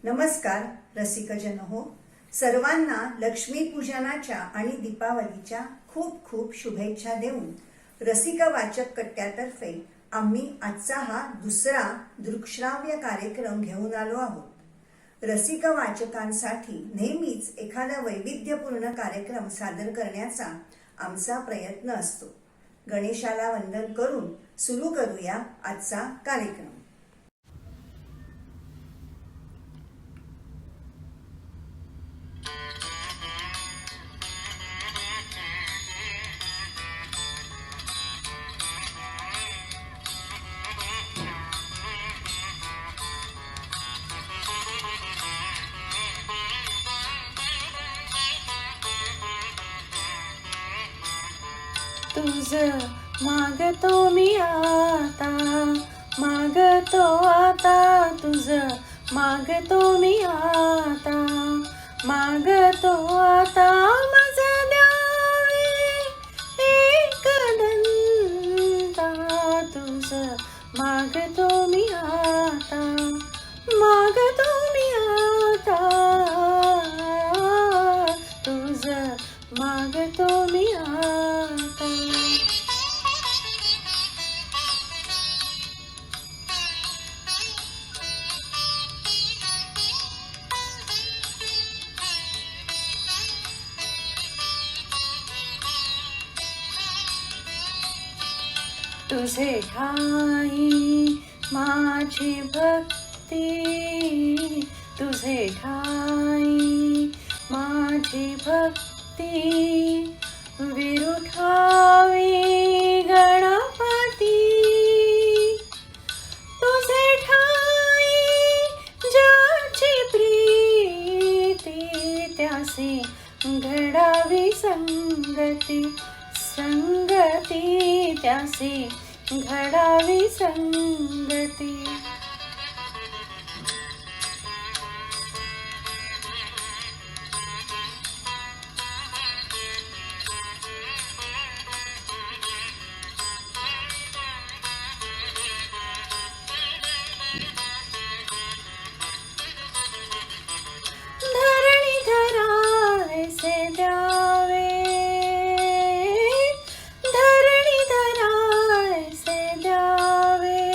नमस्कार रसिकजन हो, सर्वांना लक्ष्मीपूजनाच्या आणि दीपावलीच्या खूप खूप शुभेच्छा देऊन रसिक वाचक कट्ट्यातर्फे आम्ही आजचा हा दुसरा दृकश्राव्य कार्यक्रम घेऊन आलो आहोत. रसिक वाचकांसाठी नेहमीच एखादा वैविध्यपूर्ण कार्यक्रम सादर करण्याचा आमचा प्रयत्न असतो. गणेशाला वंदन करून सुरू करूया आजचा कार्यक्रम. तुझं मागतो मी आता, मागतो आता, तुझं मागतो मी आता, मागतो आता, माझं द्यावे एक दंता. तुझं मागतो मी आता, मागतो मी आता, तुझं मागतो मी आता. तुझे ठाई माझी भक्ती, तुझे ठाई माझी भक्ती, विरुठावी गणपती. तुझे ठाई ज्याची प्रीती, त्यासे घडावी संगती, संगती त्यासे घडावी संगती. धरणी धरावेसे द्यावे, धरणी धरावेसे द्यावे,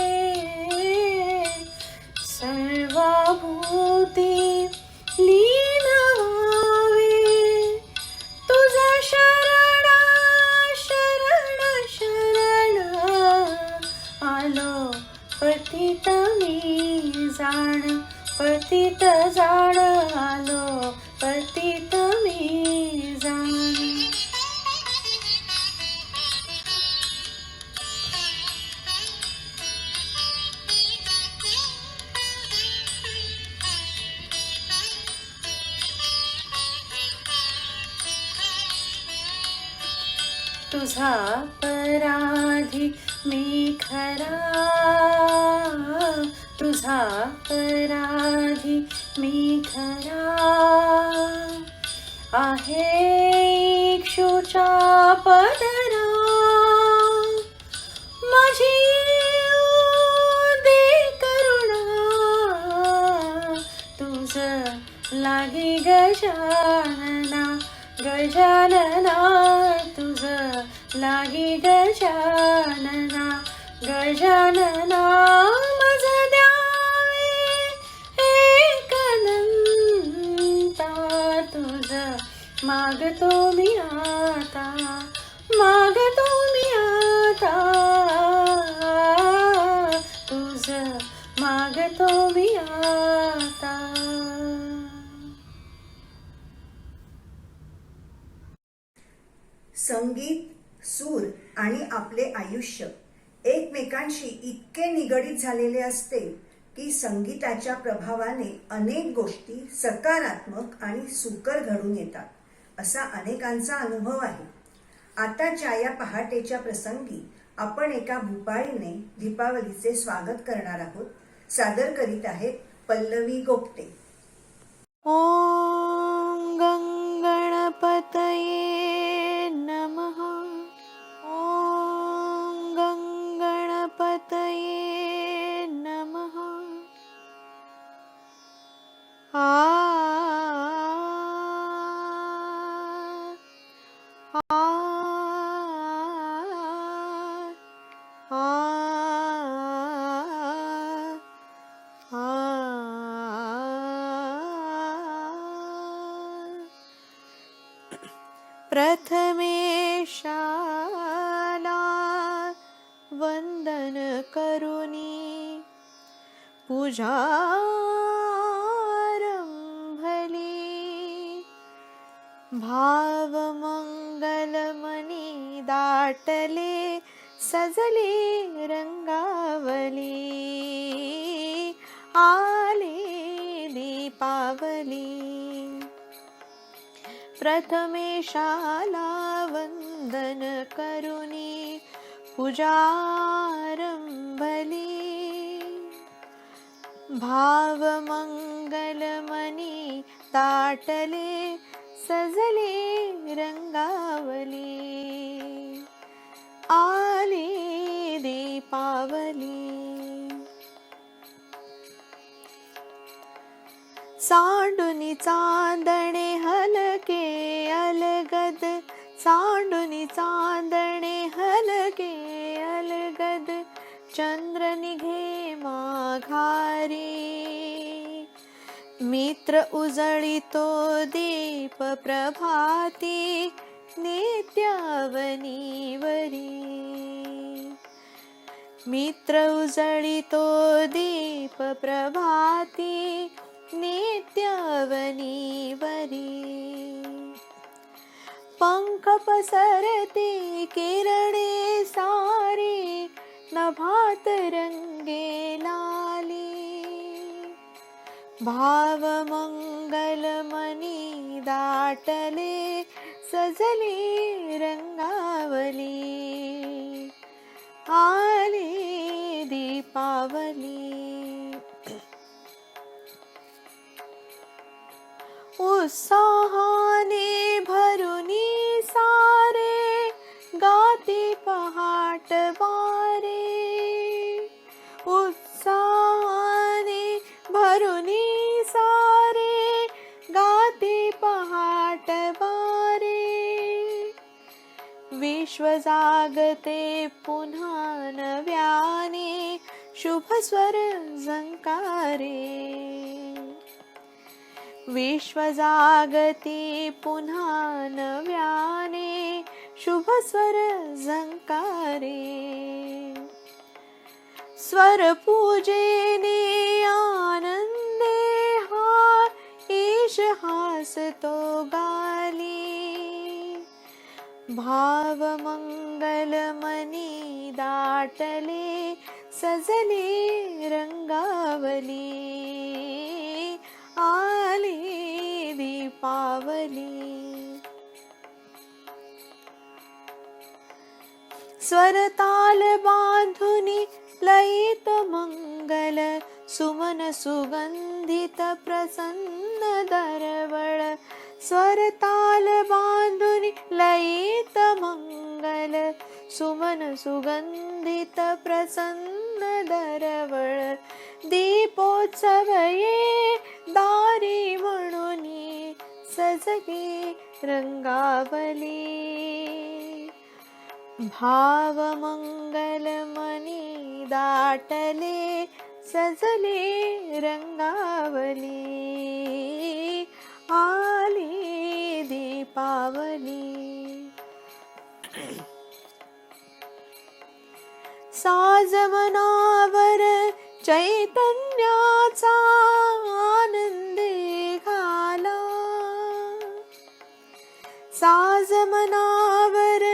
सर्वभूती लीन व्हावे. तुझा शरण शरण शरण आलो पतित मी जाण, पतित जाण आलो पतित मी जाण. तुझा पराधी मी खरा, तुझा पराधी मी खरा, आहे इक्षुचा पदरा. माझी दे करुणा, तुझं लागी गजानना, गजानना, तुझं लागी गजानना, गजानना, माझं द्यावे एक दंता. तुझं मागतो मी आता, मागतो मी आता, तुझं मागतो मी आता. संगीत, सूर आणि आपले आयुष्य एकमेकांशी इतके निगडीत झालेले असते की संगीताच्या प्रभावाने अनेक गोष्टी सकारात्मक आणि सुकर घडून येतात, असा अनेकांचा अनुभव आहे. आताच्या या पहाटेच्या प्रसंगी आपण एका भूपाळीने दीपावलीचे स्वागत करणार आहोत. सादर करीत आहेत पल्लवी गोपटे. ॐ गणपतये नमः. ॐ गणपतये नमः. आ आ प्रथमेशाला वंदन करुनी पूजारंभली भावमंगलमनी दाटले सजली रंगावली आले दीपावली प्रथमेशाला वंदन करुनी पूजारंभली भावमंगलमनी दाटले सजले रंगावली आली दीपावली सांडुनी चांदणे हलके अलगद सांडुनी चांदणे हलके अलगद चंद्र निघे माघारी मित्र उजळितो दीप प्रभाती नित्यावनीवरी मित्र उजळितो दीप प्रभाती नित्यावनीवरी पंख पसरते किरणे सारे नभात रंगे लाली भावमंगलमनी दाटले सजली रंगावली आली दीपावली उत्साहाने भरुनी सारे गाते पहाट वारे उत्साहाने भरुनी सारे गाते पहाट वारे विश्व जागते पुन्हा नव्याने शुभ स्वर झंकारे विश्व जागती पुन्हा नव्याने शुभ स्वर झंकारे स्वर पूजेने आनंदे हा ईश हासतो गाली भावमंगलमनी दाटले सजली रंगावली आली दीपावली स्वरताल बांधुनी लयित मंगल सुमन सुगंधित प्रसन्न दरवळ स्वरताल बांधुनी लयित मंगल सुमन सुगंधित प्रसन्न दरवळ दीपोत्सव ये दारी म्हणुनी सजली रंगावली भावमंगलमनी दाटले सजले रंगावली आली दीपावली साजमनावर चैतन्याचा आनंदे घाला साजमनावर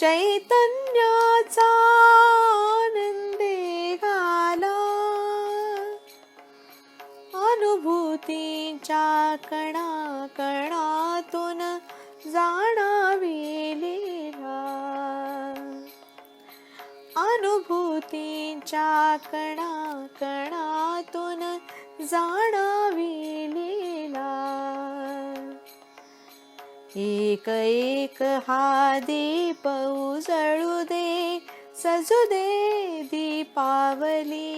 चैतन्याचा आनंदे घाला अनुभूतीच्या कणा कणातून जाणावी लीला अनुभूतीच्या कणा कणातून जाणावी लीला एक एक हा दीप उजळू दे सजू दे दीपावली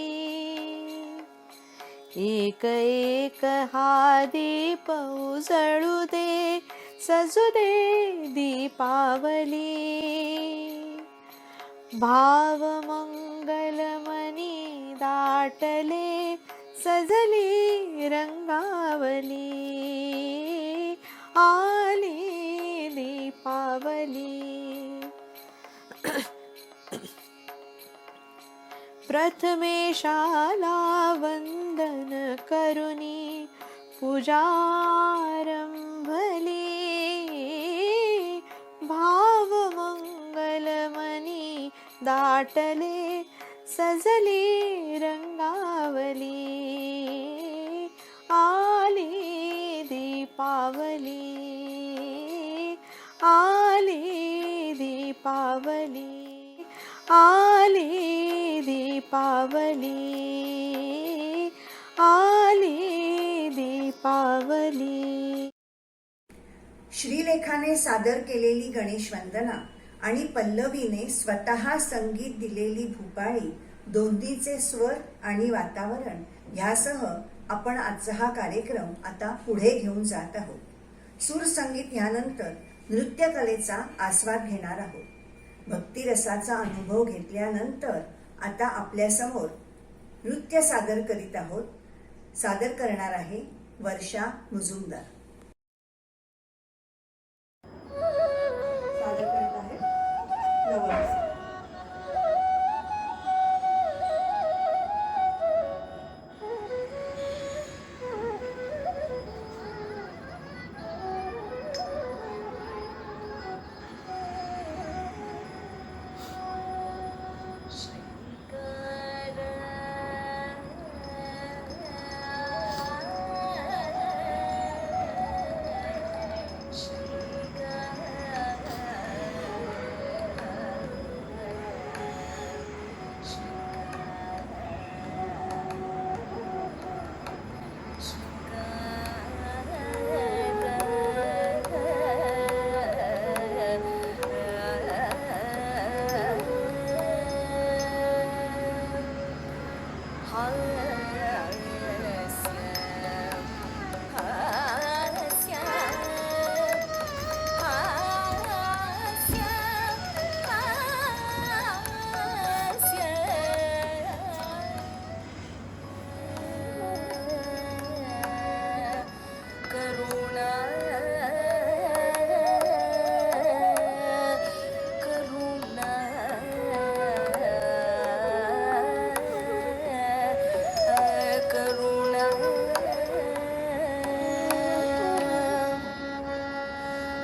एक एक हा दीप उजळू दे, सजू दे दीपावली. भाव मंगलमनी दाटले, सजली रंगावली. आली दीपावली. प्रथमेशाला वंदन करुनी पूजारंभली. भाव मंगलमनी दाटले, सजली रंगावली. आली दीपावली. आली दीपावली. आली दीपावली. आली दीपावली. श्रीलेखाने सादर केलेली गणेश वंदना आणि पल्लवीने स्वतः संगीत दिलेली भूपाळी, दोंदीचे स्वर आणि वातावरण ह्यासह आपण आजचा हा कार्यक्रम आता पुढे घेऊन जात आहोत. सूरसंगीत ह्यानंतर नृत्यकलेचा आस्वाद घेणार आहोत. भक्तिरसाचा अनुभव घेतल्यानंतर आता आपल्यासमोर नृत्य सादर करीत आहोत. सादर करणार आहे वर्षा मुजुमदार. सादर करत आहे नवस.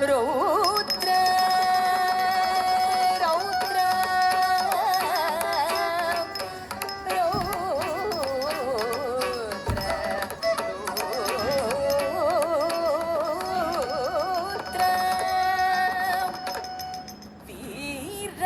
रौद्र रौद्र रौद्र वीर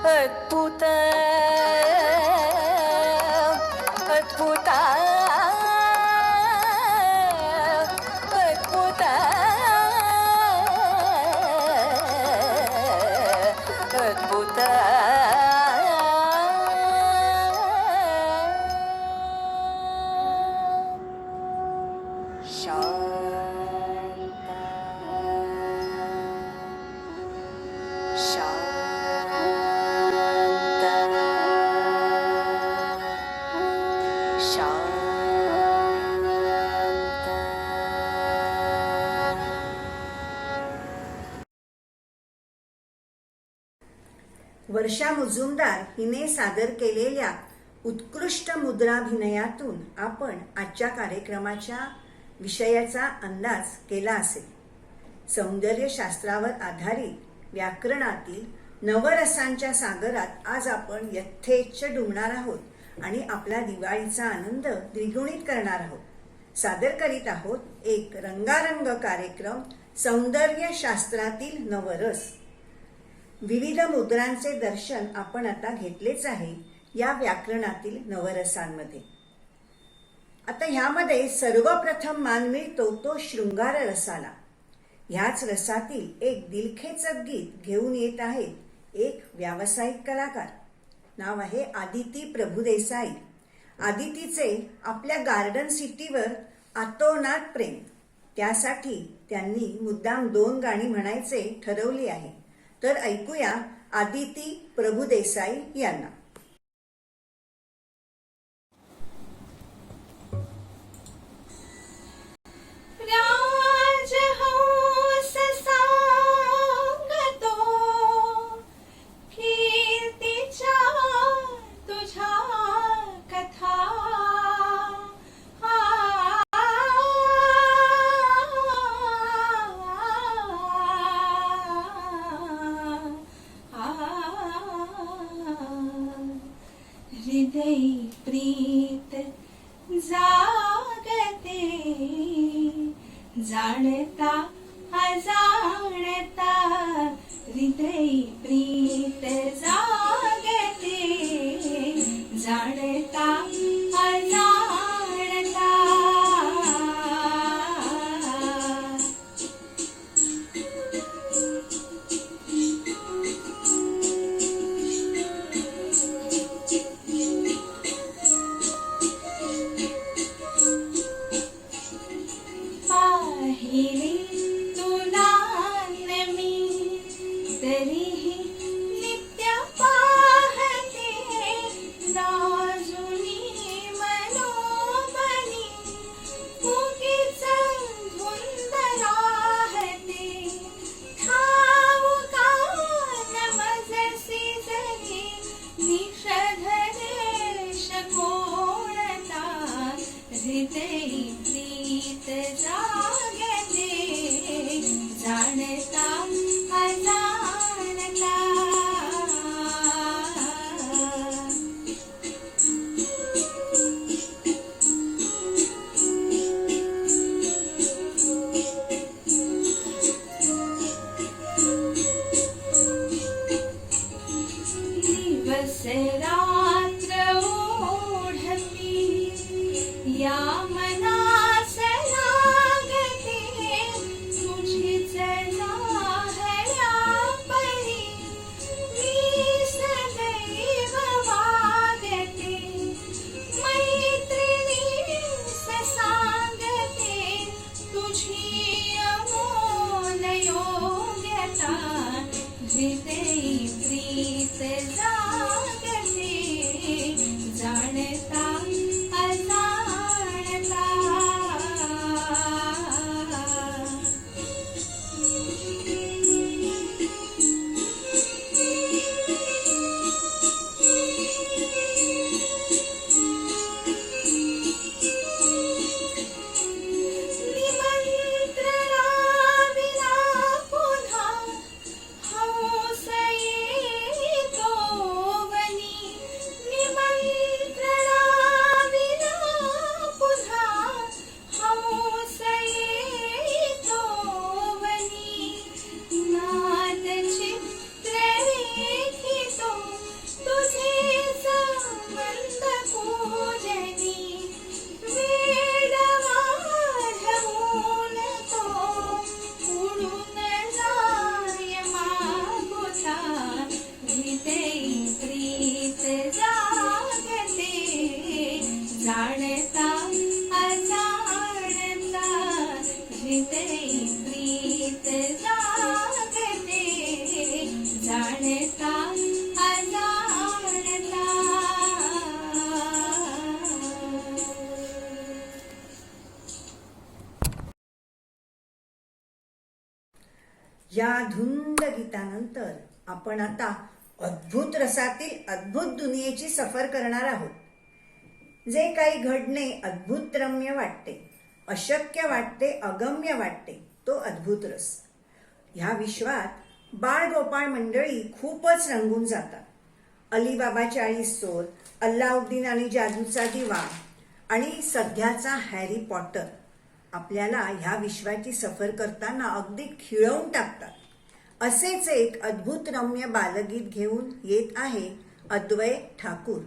अद्भुत अद्भुत अद्भुत अद्भुत शांत वर्षा मुजुमदार हिने सादर केलेल्या उत्कृष्ट मुद्राभिनयातून आपण आजच्या कार्यक्रमाच्या विषयाचा अंदाज केला असेल. सौंदर्यशास्त्रावर आधारित व्याकरणातील नवरसांच्या सागरात आज आपण यथेच्छ डुंबणार आहोत आणि आपला दिवाळीचा आनंद द्विगुणित करणार आहोत. सादर करीत आहोत एक रंगारंग कार्यक्रम, सौंदर्यशास्त्रातील नवरस. विविध मुद्रांचे दर्शन आपण आता घेतलेच आहे या व्याकरणातील नवरसांमध्ये. आता ह्यामध्ये सर्वप्रथम मान मिळतो तो शृंगार रसाला. ह्याच रसातील एक दिलखेचक गीत घेऊन येत आहेत एक व्यावसायिक कलाकार. नाव आहे आदिती प्रभुदेसाई. आदितीचे आपल्या गार्डन सिटीवर आतोनात प्रेम. त्यासाठी त्यांनी मुद्दाम 2 गाणी म्हणायचे ठरवली आहे. तर ऐकूया आदिती प्रभुदेसाई यांना. राजहंस सांगतो कीर्तीच्या तुझ्या कथा. हृदय प्रीत जागते जाणता अजाणता. हृदय प्रीत जागते जाणता अजाणता. पाहिले तुला मी तरीही नित्य पाहते. राजुनी मनोमनी उगीच धुंद राहते. ठाऊका नमजसी जरी निषधरेश कोणता. हृदय प्रीत जागते जाणता अजाणता. दिवस रात्र ओढती या मनास लागते. तुझीच जाहल्या परी मी सदैव वागते. मैत्रिणीस सांगते तुझी अमोल योग्यता. हृदय प्रीत जागते जाणता अजाणता. निमंत्रणाविना पुन्हा हौस येतो वनी. निमंत्रणाविना पुन्हा हौस येतो वनी. नादचित्र रेखितो तुझेच मंद पूजनी. वेड वाढवून तो उडून जाय मागोता. हृदय प्रीत जागते जाणता अजाणता. हृदय प्रीत जागते जाणता अजाणता. या धुंद गीतानंतर आपण आता अद्भुत रसातील अद्भुत दुनियेची सफर करणार आहोत. जे काही घडणे अद्भुत रम्य वाटते, अशक्य वाटते, अगम्य वाटते, तो अद्भुत रस. ह्या विश्वात बाळ गोपाळ मंडळी खूपच रंगून जातात. अलीबाबा 40 चोर, अल्लाउद्दीन आणि जादूचा दिवा आणि सध्याचा हॅरी पॉटर आपल्याला ह्या विश्वाची सफर करताना अगदी खिळवून टाकतात. असेच एक अद्भुत रम्य बालगीत घेऊन येत आहे अद्वय ठाकूर.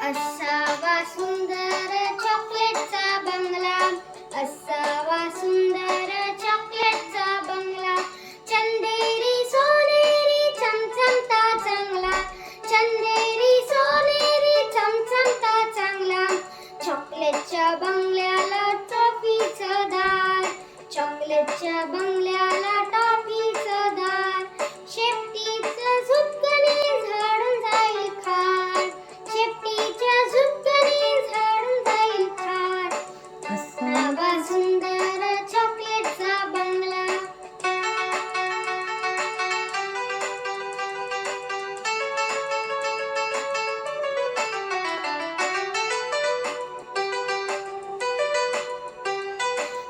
असावा सुंदर चॉकलेटचा बंगला, असावा सुंदर चॉकलेटचा बंगला, चंदेरी सोनेरी चमचमता चांगला, चंदेरी सोनेरी चमचमता चांगला. चॉकलेटच्या बंगल्याला टॉफीचं दार, चॉकलेटच्या बंगल्याला टॉफीचं दार, शेपटीचं झुपकणे झाडून जाईल खार, शेपटीच्या झुपकणे झाडून जाईल खार. असावा सुंदर चॉकलेटचा बंगला.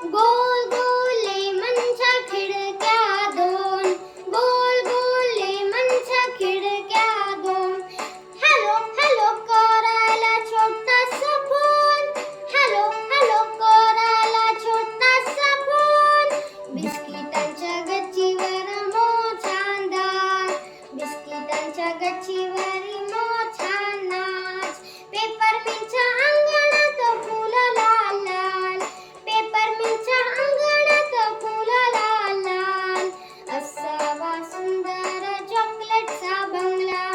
गोल गोल लेमनच्या खिडक्या दोन, गोल गोल लेमनच्या खिडक्या दोन. हॅलो हॅलो करायला छोटासा फोन, हॅलो हॅलो करायला छोटासा फोन. बिस्किटांच्या गच्चीवर मोठा अंधार, बिस्किटांच्या गच्चीवर मोठा नाच. पेपरमिंटच्या अंगणात फुलं लाल लाल, पेपरमिंटच्या अंगणात फुलं लाल लाल. असावा सुंदर चॉकलेटचा बंगला,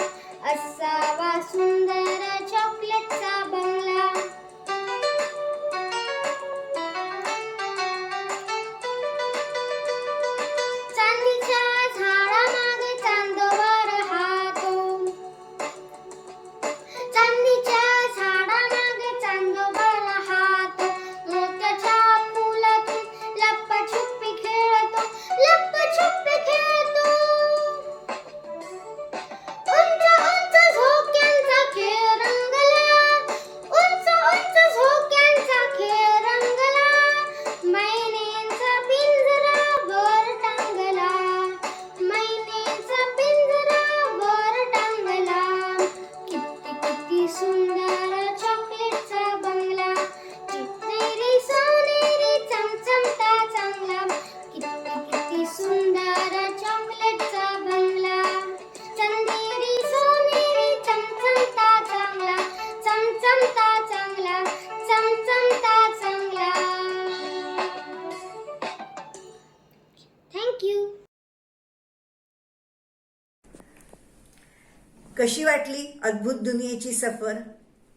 असावा सुंदर चॉकलेटचा बंगला. चांदीच्या झाडामागे चांदोबा राहतो, चांदीच्या झाडामागे चांदोबा राहतो. मोत्याच्या फुलातून लप्पाछुपी खेळतो, लप्पाछुपी खेळतो. उंच उंच झोक्यांचा खेळ रंगला, उंच उंच झोक्यांचा खेळ रंगला. मैनेचा पिंजरा वर टांगला, मैनेचा पिंजरा वर टांगला. किती किती सुंदर चॉकलेटचा बंगला, चित्तेरी सोनेरी चमचमता चांगला. किती किती सुंदर चॉकलेटचा बंगला, चंदेरी सोनेरी चमचमता चांगला, चमचमता चांगला, चमचमता चांगला. थँक्यू. कशी वाटली अद्भुत दुनियेची सफर?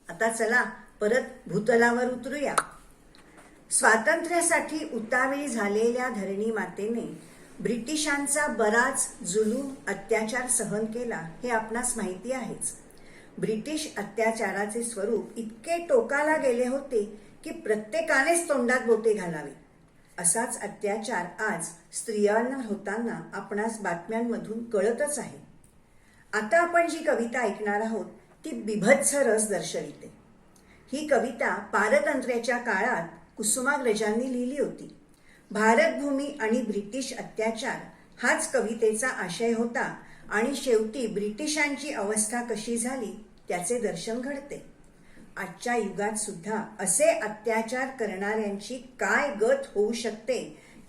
आता चला परत भूतलावर उतरूया. स्वातंत्र्यासाठी उतावीळ झालेल्या धरणी मातेने ब्रिटिशांचा बराच जुलूम अत्याचार सहन केला हे आपणास माहिती आहेच. ब्रिटिश अत्याचाराचे स्वरूप इतके टोकाला गेले होते की प्रत्येकानेच तोंडात बोटे घालावी. असाच अत्याचार आज स्त्रियांना होताना आपणास बातम्यांमधून कळतच आहे. आता आपण जी कविता ऐकणार आहोत ती बिभत्स रस दर्शविते. ही कविता पारतंत्र्याच्या काळात कुसुमाग्रजांनी लिहिली होती. भारतभूमी आणि ब्रिटिश अत्याचार हाच कवितेचा आशय होता आणि शेवटी ब्रिटिशांची अवस्था कशी झाली त्याचे दर्शन घडते. आजच्या युगात सुद्धा असे अत्याचार करणाऱ्यांची काय गत होऊ शकते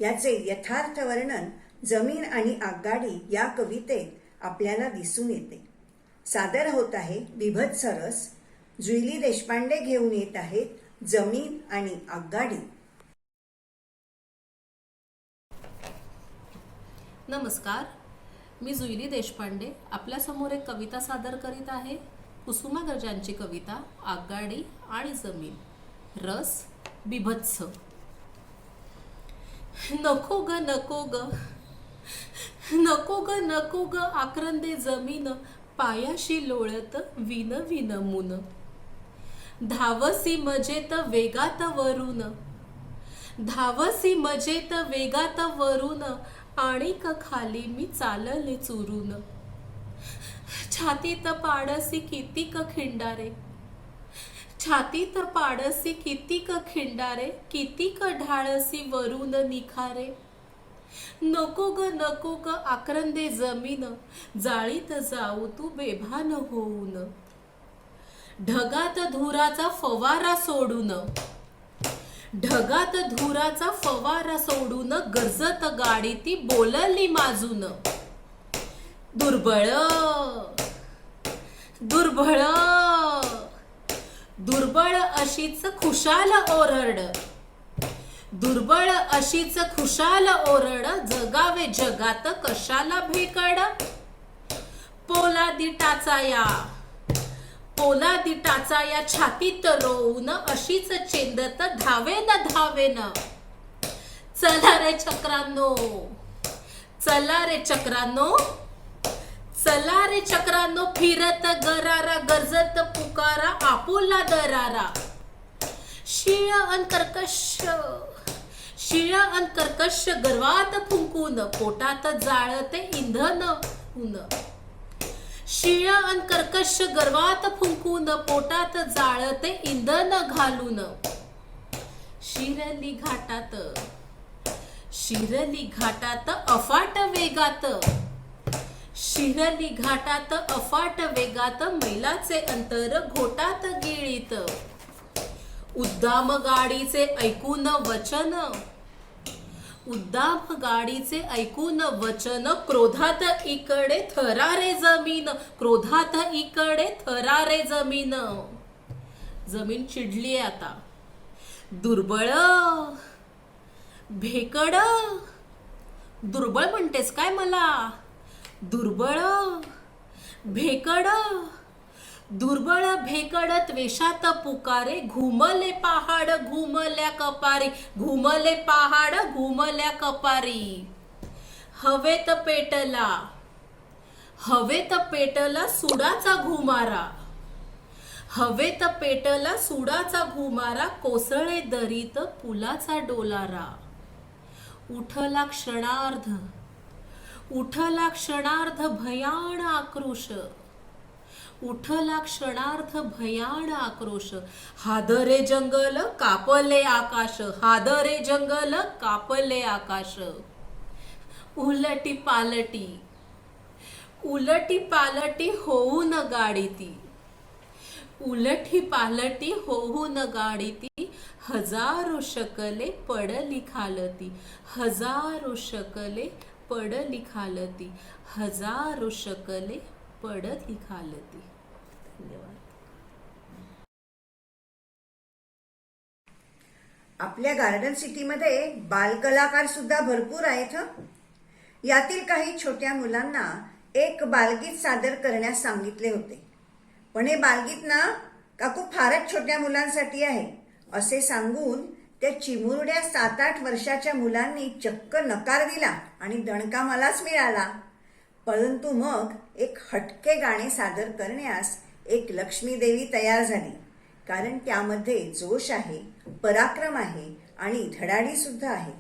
याचे यथार्थ वर्णन जमीन आणि आगगाडी या कवितेत आपल्याला दिसून येते. सादर होत आहे बिभत्स रस. जुईली देशपांडे घेऊन येत आहेत जमीन आणि आगगाडी. नमस्कार, मी जुईली देशपांडे आपल्यासमोर एक कविता सादर करीत आहे. कुसुमाग्रजांची कविता आगगाडी आणि जमीन. रस बिभत्स. नको ग नको ग नको ग नको ग आक्रंदे जमीन, पायाशी लोळत विन विन मुन. धावसी मजेत वेगात वरून, धावसी मजेत वेगात वरून, आणिक खाली मी चालले चुरून. छातीत पाडसी कितीक खिंडारे, छातीत पाडसी कितीक खिंडारे, कितीक ढाळसी वरून निखारे. नको ग आक्रंदे जमीन, जाळीत जाऊ तू बेभान होऊन. ढगात धुराचा फवारा सोडून, ढगात धुराचा फवारा सोडून, गरजत गाडी ती बोलली माजून. दुर्बळ दुर्बळ दुर्बळ अशीच खुशाल ओरड, दुर्बळ अशीच खुशाल ओरड, जगावे जगात कशाला भेकड. पोलादी टाचाया, पोलादी टाचाया छातीत रोवून, अशीच चेंदत धावेन धावेन. चला रे चक्रांनो, चला रे चक्रांनो, चला रे चक्रांनो, फिरत गरारा, गरजत पुकारा, आपुला दरारा. शिळ अन कर्कश, शिळ अन कर्कश गर्वात फुंकून, पोटात जाळते इंधन ऊन. शिळ अन कर्कश गर्वात फुंकून, पोटात जाळते इंधन घालून. शिरली घाटात, शिरली घाटात अफाट वेगात, शिरली घाटात अफाट वेगात, मैलाचे अंतर घोटात गिळीत. उद्दाम गाडीचे ऐकून वचन, उद्दाम गाडीचे ऐकून वचन, क्रोधात इकडे थरारे जमीन, क्रोधात इकडे थरारे जमीन. जमीन चिडली आता. दुर्बळ भेकड, दुर्बळ म्हणतेस काय मला? दुर्बळ भेकड, दुर्बळ भेकड त्वेषात पुकारे, घुमले पहाड घुमल्या कपारी, घुमले पहाड घुमल्या कपारी. हवेत पेटला, हवेत पेटला सुडाचा घुमारा, हवेत पेटला सुडाचा घुमारा, कोसळे दरीत पुलाचा डोलारा. उठला क्षणार्ध, उठला क्षणार्ध भयाण आक्रोश, उठला क्षणार्ध भयाण आक्रोश. हादरे जंगल कापले आकाश, हादरे जंगल कापले आकाश. उलटी पालटी, उलटी पालटी होऊन गाडी ती, उलटी पालटी होऊन गाडी ती. हजारो शकले पडली खालती, हजारो शकले पडली खालती, हजारो शकले पडली खालती. धन्यवाद. आपल्या गार्डन सिटीमध्ये बालकलाकार सुद्धा भरपूर आहेत. यातील काही छोट्या मुलांना एक बालगीत सादर करण्यास सांगितले होते. पण हे बालगीत ना काकू फारच छोट्या मुलांसाठी आहे असे सांगून त्या चिमुरड्या 7-8 वर्षाच्या मुलांनी चक्क नकार दिला आणि दणका मलाच मिळाला. परंतु मग एक हटके गाणे सादर करण्यास एक लक्ष्मी देवी तयार झाली. कारण त्यामध्ये जोश आहे, पराक्रम आहे आणि धडाडी सुद्धा आहे.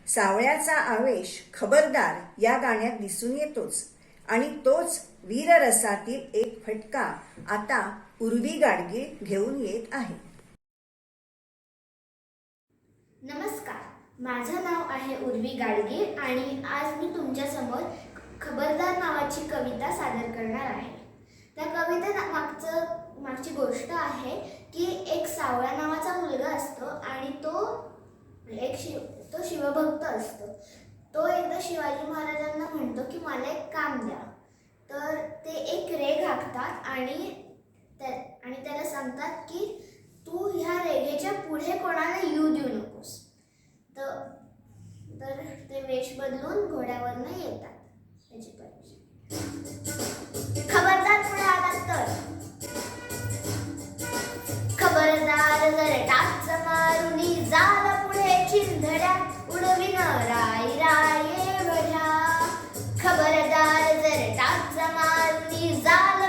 सावळ्याचा आवेश खबरदार या गाण्यात दिसून येतोच आणि तोच वीररसातील एक फटका आता उर्वी गाडगीळ घेऊन येत आहे. नमस्कार, माझं नाव आहे उर्वी गाडगीळ आणि आज मी तुमच्यासमोर खबरदार नावाची कविता सादर करणार आहे. त्या कविता मागची गोष्ट आहे की एक सावळा नावाचा मुलगा असतो आणि तो शिवभक्त असतो. तो एकदा शिवाजी महाराजांना म्हणतो की मला एक काम द्या. तर ते एक रेघ आखतात आणि त्याला सांगतात की तू ह्या रेघेच्या पुढे कोणाला येऊ देऊ नकोस. तर ते वेश बदलून घोड्यावरनं येतात. त्याची खबरदार पुढे आलात तर, खबरदार जर टाच मारुनी झाला पुढे चिंधड्या, उडविन राई राये वढ्या. खबरदार जर टाच मारुनी झाला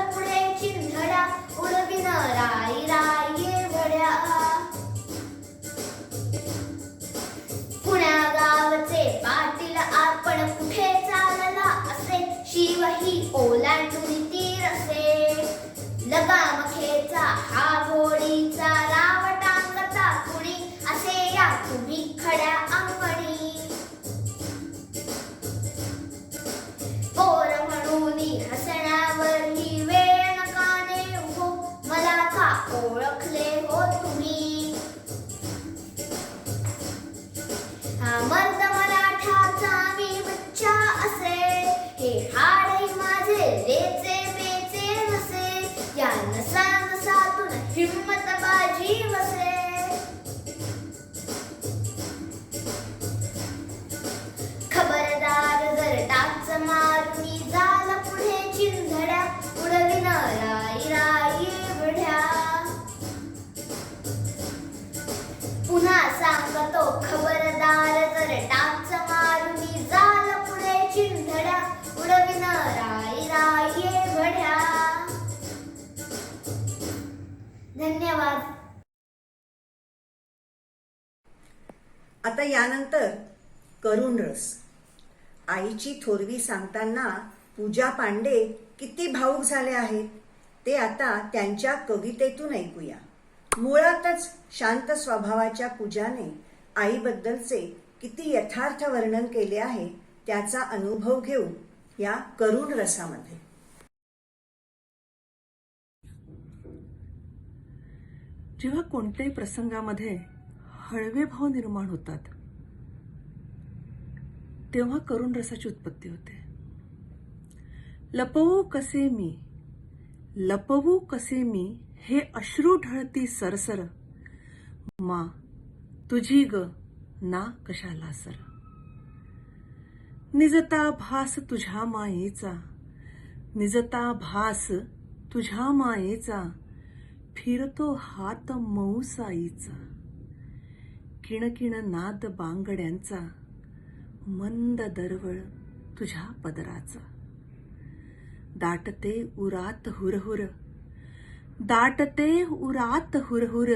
बामखेचा हा गोडीचा रावटांगता कुणी असे या तुम्ही खड्या अंगणी पोर म्हणून हसण्यावर ही वेळ नकाने हो मला का ओळखले हो तुम्ही हा मर्द मराठाचा मी बच्चा असे हे हाडे माझे रेचे बेचे नसे या नसा नसातून हिम्मत बाजी वसे खबरदार जर टाच मारुनी झाला पुढे चिंधड्या उडविन राई राई एवढ्या पुन्हा सांगतो खबरदार जर टाच मारुनी झाला पुढे चिंधड्या उडविन राई राई एवढ्या. धन्यवाद. आता यानंतर करुण रस. आईची थोरवी सांगताना पूजा पांडे किती भावूक झाले आहेत ते आता त्यांच्या कवितेतून ऐकूया. मुळातच शांत स्वभावाच्या पूजाने आईबद्दलचे किती यथार्थ वर्णन केले आहे त्याचा अनुभव घेऊ या करुण रसामध्ये. जेव्हा कोणत्याही प्रसंगामध्ये हळवे भाव निर्माण होतात तेव्हा करुण रसाची उत्पत्ती होते. लपवू कसे मी हे अश्रू ढळती सरसर मा तुझी ग ना कशाला सर. निजता भास तुझ्या मायेचा फिरतो हात मऊ साईचा. किणकिण नाद बांगड्यांचा मंद दरवळ तुझ्या पदराचा. दाटते उरात हुरहुर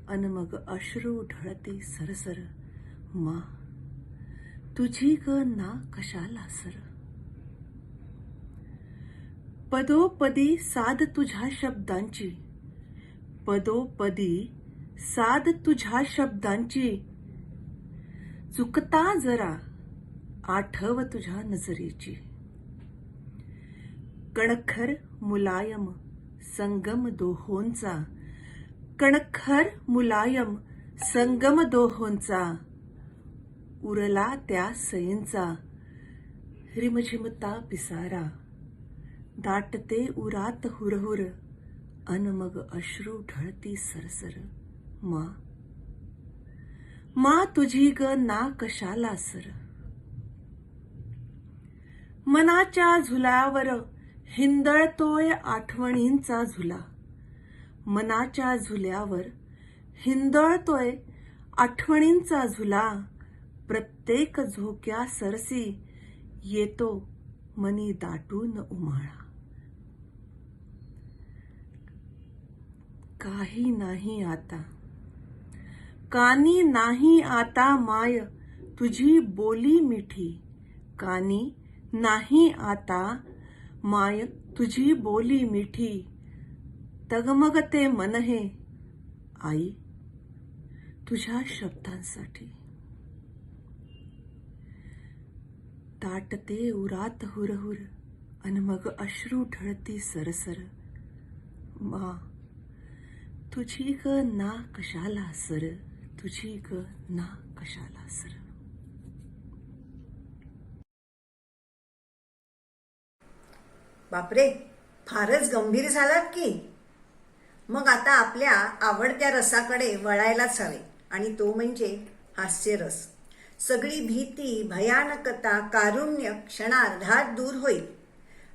अन मग अश्रू ढळते सरसर मा तुझी ग ना कशाला सर. पदोपदी साध तुझ्या शब्दांची चुकता जरा आठव तुझ्या नजरेची. कणखर मुलायम संगम दोहोंचा उरला त्या सयींचा रिमझिमता पिसारा. दाटते उरात हुरहुर अन मग अश्रू ढळती सरसर मा तुझी ग ना कशाला सर. मनाच्या झुल्यावर हिंदळतोय आठवणींचा झुला. मनाच्या झुल्यावर हिंदळतोय आठवणींचा झुला. प्रत्येक झोक्या सरसी येतो मनी दाटून उमाळा. काही नाही आता माय तुझी बोली मिठी. कानी नाही आता माय तुझी बोली मिठी. तगमगते मन हे आई तुझ्या शब्दांसाठी. दाटते उरात हुरहुर अन मग अश्रू ढळती सरसर मा तुझी ग ना कशाला सर. तुझी ग ना कशाला सर. बापरे, फारच गंभीर झालात की. मग आता आपल्या आवडत्या रसाकडे वळायलाच हवे आणि तो म्हणजे हास्यरस. सगळी भीती, भयानकता, कारुण्य क्षणार्धात दूर होईल.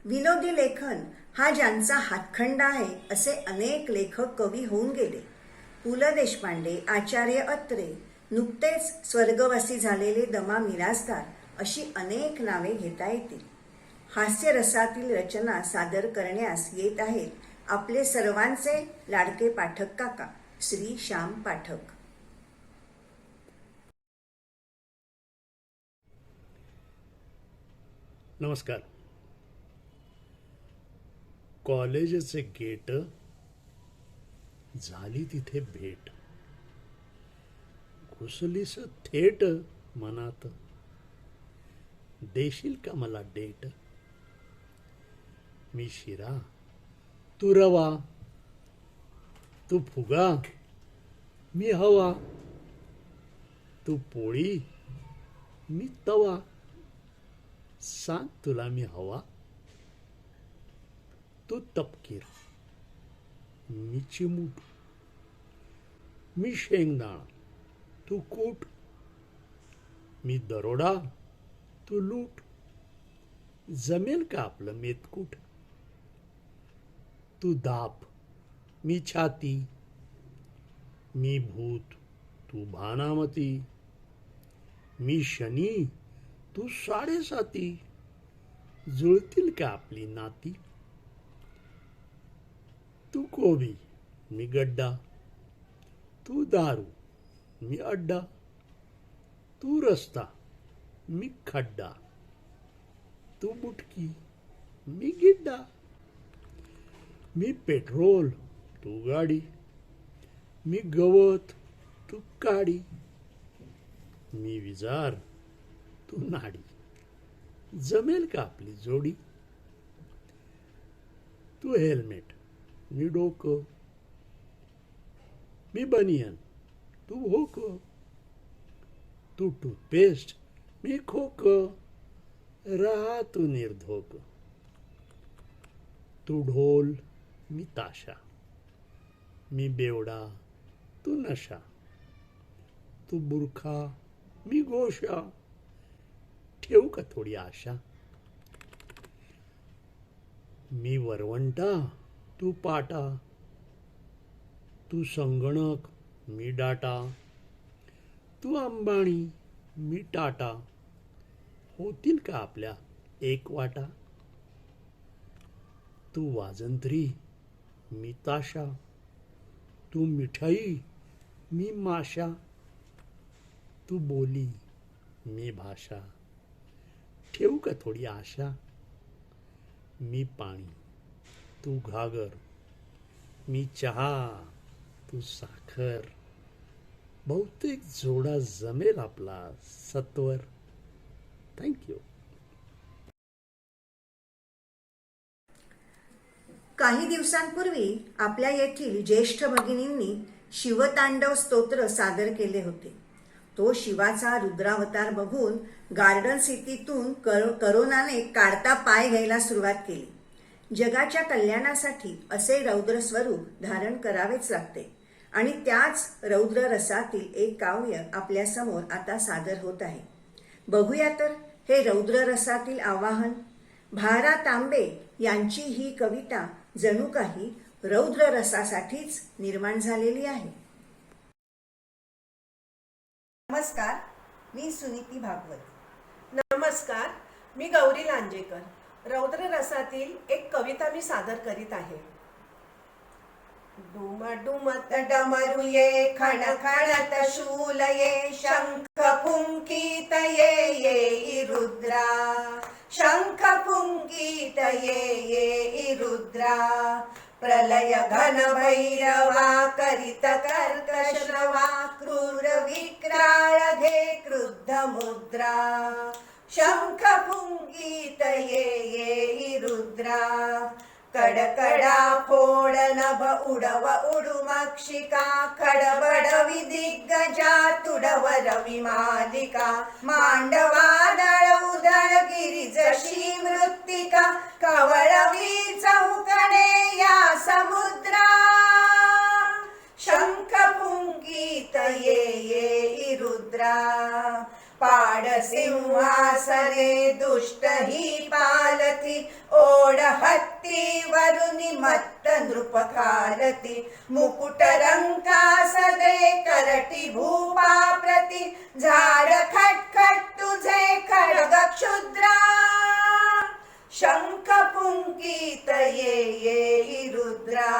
विनोदी लेखन हा ज्यांचा हातखंडा आहे असे अनेक लेखक कवी होऊन गेले. पु ल देशपांडे, आचार्य अत्रे, नुकतेच स्वर्गवासी झालेले दमा मिरासदार अशी अनेक नावे घेता येतील. हास्यरसातील रचना सादर करण्यास येत आहेत आपले सर्वांचे लाडके पाठक काका श्री श्याम पाठक. नमस्कार. कॉलेजचे गेट झाली तिथे भेट, घुसलीस थेट मनात, देशील का मला डेट? मी शिरा, तू रवा, तू फुगा, मी हवा, तू पोळी, मी तवा. सांग तुला मी हवा, तू तपकीर, मी चिमूट, मी शेंगदाणा, तू कूट, मी दरोडा, तू लूट. जमेल का आपलं मेतकूट? तू दाप, मी छाती, मी भूत, तू भानामती, मी शनी, तू साडेसाती. जुळतील का आपली नाती? तू कोबी, मी गड्डा, तू दारू, मी अड्डा, तू रस्ता, मी खड्डा, तू बुटकी, मी गिड्डा. मी पेट्रोल, तू गाडी, मी गवत, तू काडी, मी विजार, तू नाडी. जमेल का आपली जोडी? तू हेल्मेट, मी डोकं, मी बनियन, तू भोकं, तू टूथपेस्ट, मी खोकं. राहा तू निर्धोक. तू ढोल, मी ताशा, मी बेवडा, तू नशा, तू बुरखा, मी गोशा. ठेवू का थोडी आशा? मी वरवंटा, तू पाटा, तू संगणक, मी डाटा, तू अंबाणी, मी टाटा. होतील का आपल्या एक वाटा? तू वाजंत्री, मी ताशा, तू मिठाई, मी माशा, तू बोली, मी भाषा. ठेवू का थोडी आशा? मी पाणी, तू घागर, मी चहा, तू साखर. बहुतेक जोडा जमेल आपला सत्वर. थँक्यू. काही दिवसांपूर्वी आपल्या येथील ज्येष्ठ भगिनींनी शिवतांडव स्तोत्र सादर केले होते. तो शिवाचा रुद्रावतार बघून गार्डन सिटीतून करोनाने काढता पाय घ्यायला सुरुवात केली. जगाच्या कल्याणासाठी असे रौद्र स्वरूप धारण करावेच लागते आणि त्याच रौद्र रसातील एक काव्य आपल्या समोर आता सादर होत आहे. बघूया तर हे रौद्र रसातील आवाहन. भारा तांबे यांची ही कविता जणू काही रौद्र रसासाठीच निर्माण झालेली आहे. नमस्कार, मी सुनीती भागवत. नमस्कार, मी गौरी लांजेकर. रौद्र रसातील एक कविता मी सादर करीत आहे. डुम डुमत डमरुये खण खणत शूलये शंख फुंकीत ये रुद्रा. शंख फुंकीत ये रुद्रा. प्रलय घन भैरवा करित कर्कश्रवा. क्रूर विक्राळ घे क्रुद्ध मुद्रा. शंख फुंकीत ये रुद्रा. कडकडा फोड नभ उडव उडुमक्षिका. खडबड विदिग्गजा तुडव रवी मालिका. मांडवा दळ उदळ गिरिजशी मृत्तिका. कवळवी चौकडे या समुद्रा. शंख फुंकीत ये रुद्रा. पाड सिंहासने दुष्ट ही पालती. ओढ हत्ती वरुनी मत्त नृप खालती. मुकुट रंकास दे करटी भूपा प्रति. झाड खटखट तुझे खड्ग क्षुद्रा. शंख फुंकीत ये रुद्रा.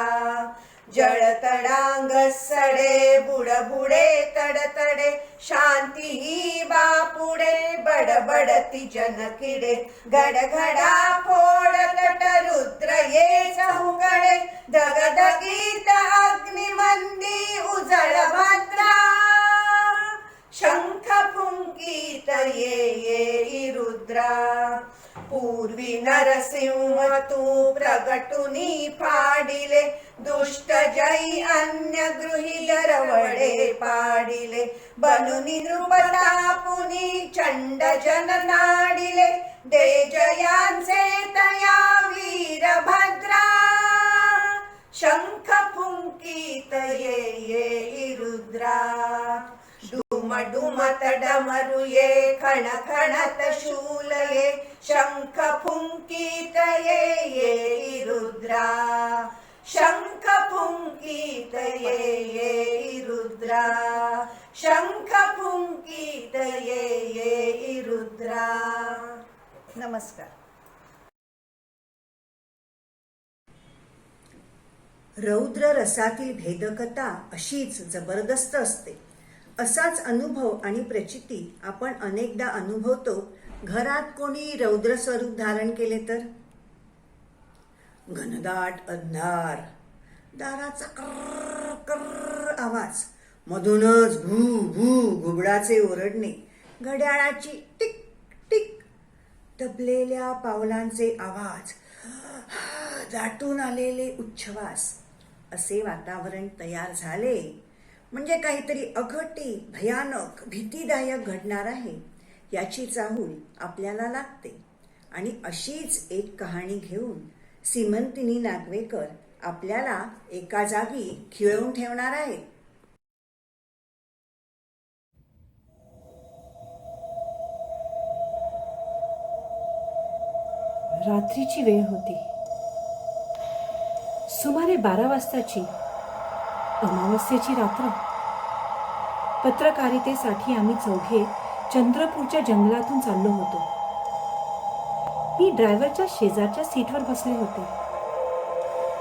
जळ तडांग सडे बुडबुडे तडतडे. शांती ही बापुडे बड बडबडती जनकिडे गडगडा फोडत रुद्र ये चहुकडे धगधगीत अग्निमंदी उजळ भद्रा शंख फुंकीत ये रुद्रा पूर्वी नरसिंह तू प्रगटुनी फाडिले दुष्ट जई अन्य गृही दरवडे पाडिले बनुनी नृपतापुनी चंड जन नाडिले दे जयांचे तया वीरभद्रा शंख फुंकीत ये रुद्रा डुम डुमत डमरू ये खण खणत शूल ये शंख फुंकीत ये रुद्रा शंख फुंकीत ये रुद्रा शंख फुंकीत ये रुद्रा. नमस्कार. रौद्र रसातील भेदकथा अशीच जबरदस्त असते. असाच अनुभव आणि प्रचिती आपण अनेकदा अनुभवतो घरात कोणी रौद्र स्वरूप धारण केले तर. घनदाट अंधार, दाराचा कर्र कर्र आवाज, मधूनच भू भू घुबडाचे ओरडणे, घड्याळाची टिक टिक, दबलेल्या पावलांचे आवाज, दाटून आलेले उच्छ्वास, असे वातावरण तयार झाले म्हणजे काहीतरी अघटित, भयानक, भीतीदायक घडणार आहे याची चाहूल आपल्याला लागते. आणि अशीच एक कहाणी घेऊन सीमंतिनी नागवेकर आपल्याला एका जागी खिळवून ठेवणार आहे. रात्रीची वेळ होती. सुमारे 12 वाजताची अमावस्येची रात्र. पत्रकारितेसाठी आम्ही चौघे चंद्रपूरच्या जंगलातून चाललो होतो. मी ड्रायव्हरच्या शेजारच्या सीटवर बसले होते.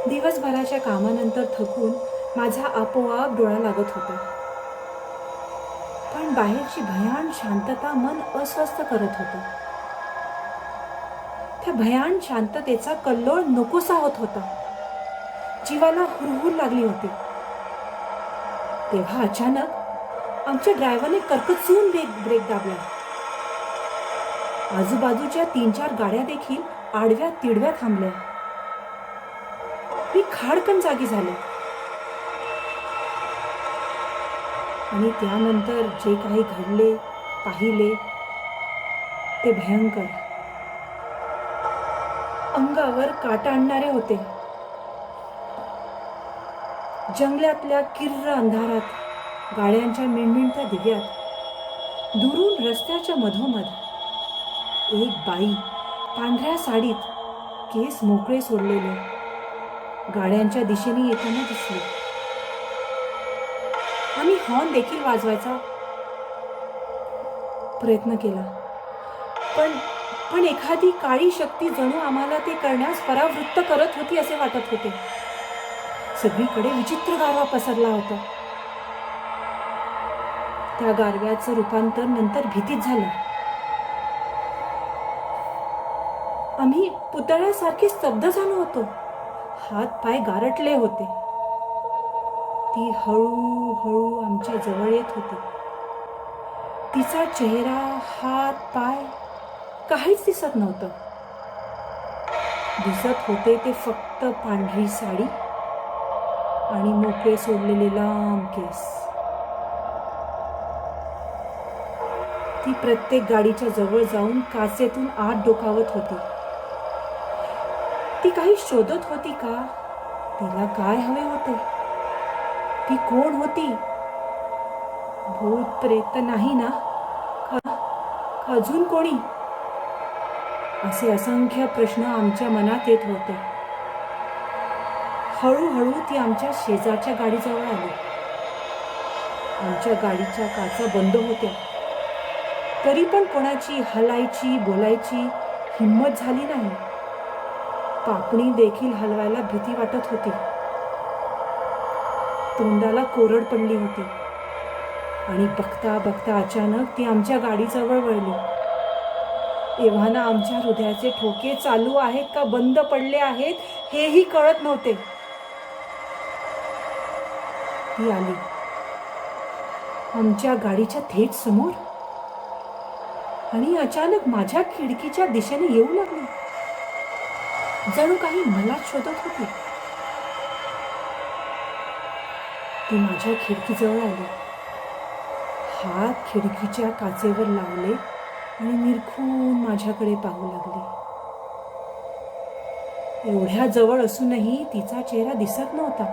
दिवसभराच्या कामानंतर थकून माझा आपोआप डोळा लागत होता. पण बाहेरची भयान शांतता मन अस्वस्थ करत होतं. त्या भयान शांततेचा कल्लोळ नकोसा होत होता. जीवाला हुरहुर लागली होती. तेव्हा अचानक आमच्या ड्रायव्हरने कर्कचून ब्रेक दाबला. आजूबाजूच्या 3-4 गाड्या देखील आडव्या तिडव्या थांबल्या. मी खाडकन जागी झाले. आणि त्यानंतर जे काही घडले, पाहिले ते भयंकर, अंगावर काटा आणणारे होते. जंगलातल्या किर्र अंधारात, गाड्यांच्या मिणमिणत्या दिव्यात, दुरून रस्त्याच्या मधोमध एक बाई पांढऱ्या साडीत, केस मोकळे सोडलेले, गाड्यांच्या दिशेने येताना दिसली. आम्ही हॉर्न देखील वाजवायचा प्रयत्न केला, पण एखादी काळी शक्ती जणू आम्हाला ते करण्यास परावृत्त करत होती असे वाटत होते. सगळीकडे विचित्र गारवा पसरला होता. त्या गारव्याचं रूपांतर नंतर भीतीत झालं. आम्ही पुतळ्यासारखे स्तब्ध झालो होतो. हात पाय गारटले होते. ती हळूहळू आमच्या जवळ येत होती. तिचा चेहरा, हात पाय काहीच दिसत नव्हतं. दिसत होते ते फक्त पांढरी साडी आणि मोकळे सोडलेले लांब केस. ती प्रत्येक गाडीच्या जवळ जाऊन काचेतून आत डोकावत होती. ती काही शोधत होती का? तिला काय हवे होते? ती कोण होती? भूत प्रेत नाही ना? अजून कोणी? असे असंख्य प्रश्न आमच्या मनात येत होते. हळूहळू ती आमच्या शेजारच्या गाडीजवळ आली. आमच्या गाडीच्या काचा बंद होत्या. तरी पण कोणाची हलायची, बोलायची हिंमत झाली नाही. पापणी देखील हलवायला भीती वाटत होती. तोंडाला कोरड पडली होती. आणि बघता बघता अचानक ती आमच्या गाडीजवळ वळली. एव्हाना आमच्या हृदयाचे ठोके चालू आहेत का बंद पडले आहेत हेही कळत नव्हते. ती आली आमच्या गाडीच्या थेट समोर आणि अचानक माझ्या खिडकीच्या दिशेने येऊ लागली. जणू काही मला शोधत होती. ती माझ्या खिडकीजवळ आली, हात खिडकीच्या काचेवर लावले आणि निरखून माझ्याकडे पाहू लागली. एवढ्या जवळ असूनही तिचा चेहरा दिसत नव्हता,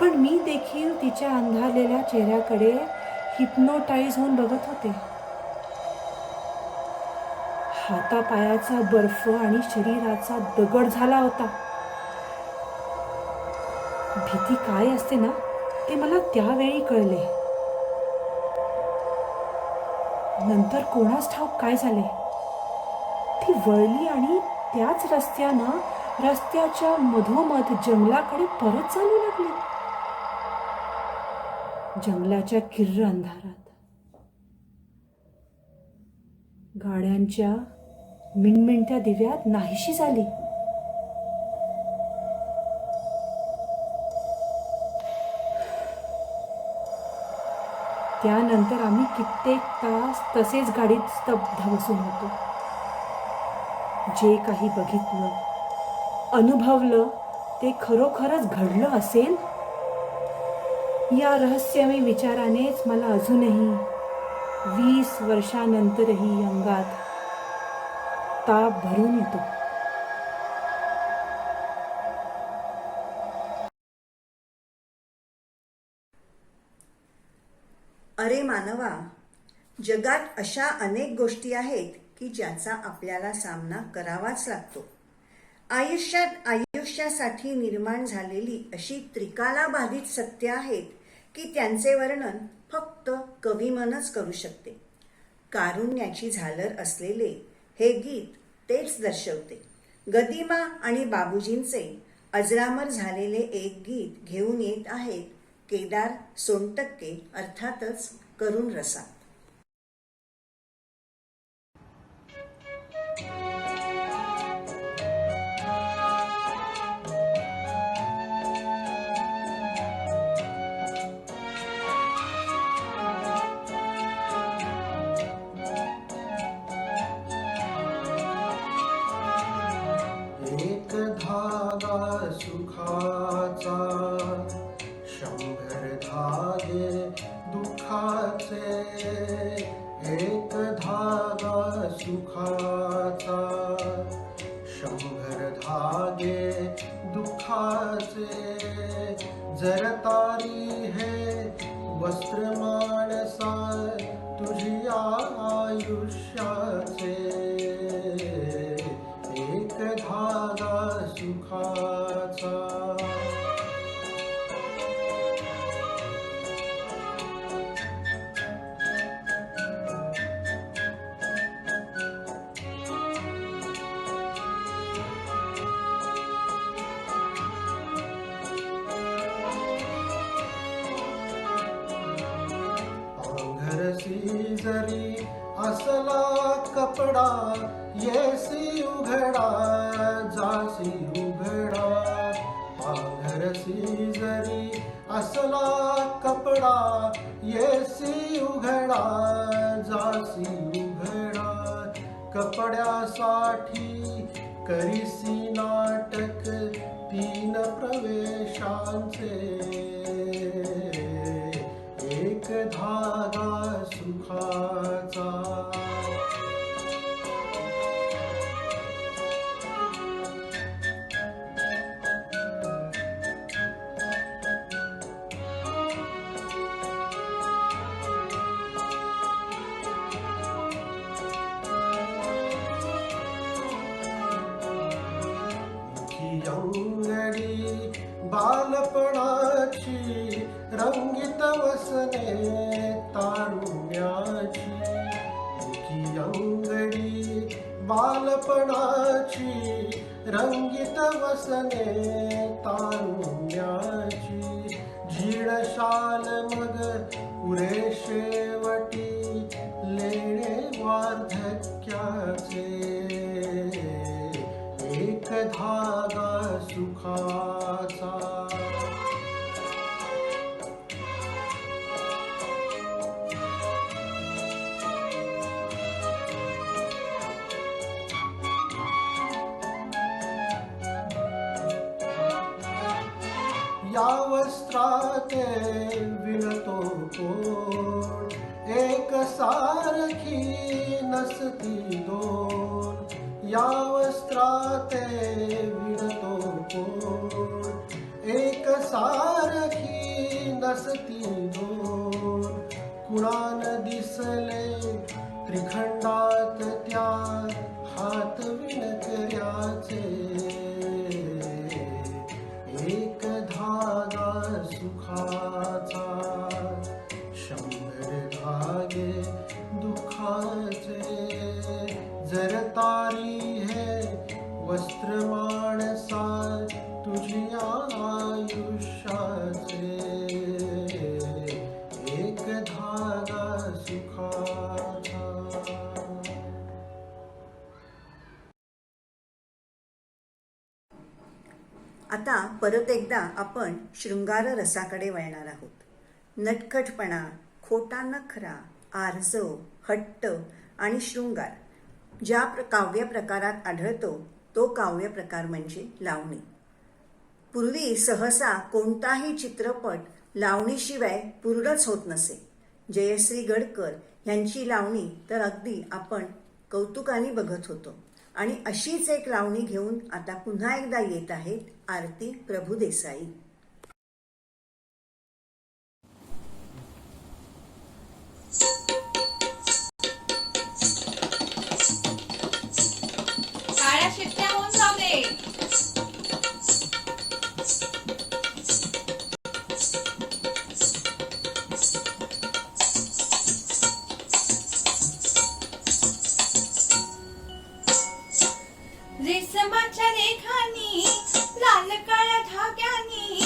पण मी देखील तिच्या अंधारलेल्या चेहऱ्याकडे हिप्नोटाईज होऊन बघत होते. हातापायाचा बर्फ आणि शरीराचा दगड झाला होता. भीती काय असते ना ते मला त्यावेळी कळले. नंतर कोणास ठाऊक काय झाले, ती वळली आणि त्याच रस्त्याच्या मधोमध जंगलाकडे परत चालू लागली. जंगलाच्या किर्र अंधारात गाड्यांच्या मिणमिणत्या दिव्यात नाहीशी झाली. त्यानंतर आम्ही कित्येक तास तसेच गाडीत स्तब्ध बसून होतो. जे काही बघितलं, अनुभवलं ते खरोखरच घडलं असेल या रहस्यमय विचारानेच मला अजूनही 20 वर्षानंतरही अंगात ताप भरून येतो. अरे मानवा, जगात अशा अनेक गोष्टी आहेत की ज्याचा आपल्याला सामना करावाच लागतो. आयुष्यासाठी निर्माण झालेली अशी त्रिकालाबाधित सत्य आहेत की त्यांचे वर्णन फक्त कविमनच करू शकते. कारुण्याची झालर असलेले हे गीत तेच दर्शवते. गदिमा आणि बाबूजींचे अजरामर झालेले एक गीत घेऊन येत आहेत केदार सोनटक्के, अर्थातच करुण रसात. एक धागा सुखाचा, 100 धागे दुःखाचे. एक धागा सुखाचा, 100 धागे दुःखाचे. जर तारी हे वस्त्र माणसा तुझी आयुष्याचे. एक धागा सुखाचा. पांघरसी जरी असला कपडा, येसी उघडा जासी उघडा. पांघरसी जरी असला कपडा, येसी उघडा जासी उघडा. कपड्यासाठी करीसी नाटक 3 प्रवेशांचे. एक धागा सुखाचा. अंगडी बालपणाची, रंगीत वसने तारुण्याची. मुखी अंगडी बालपणाची, रंगीत वसने तारुण्याची. झीड शाल मग पुरे शेवटी लेणे वार्धक्याची. वस्त्राते विणतो कोण, एक सारखी नसती दोन, या वस्त्राते विणतो कोण, एक सारखी नसती दोन, कुणान दिसले त्रिखंडात त्या हात विणकऱ्याचे, एक धागा सुखाचा 100 धागे दुःखाचे, जर तारी हे वस्त्र माणसा तुझ्या आयुष्याचे, एक धागा सुखाचा. आता परत एकदा आपण शृंगार रसाकडे वळणार आहोत. नटखटपणा, खोटा नखरा, आर्जव, हट्ट आणि शृंगार ज्या काव्य प्रकारात आढळतो तो काव्य प्रकार म्हणजे लावणी. पूर्वी सहसा कोणताही चित्रपट लावणीशिवाय पूर्णच होत नसे. जयश्री गडकर यांची लावणी तर अगदी आपण कौतुकाने बघत होतो. आणि अशीच एक लावणी घेऊन आता पुन्हा एकदा येत आहेत आरती प्रभुदेसाई. काळ्या शिट्ट्या होऊन जाऊ दे. रेशमाच्या रेखांनी लाल काळ्या धाग्यांनी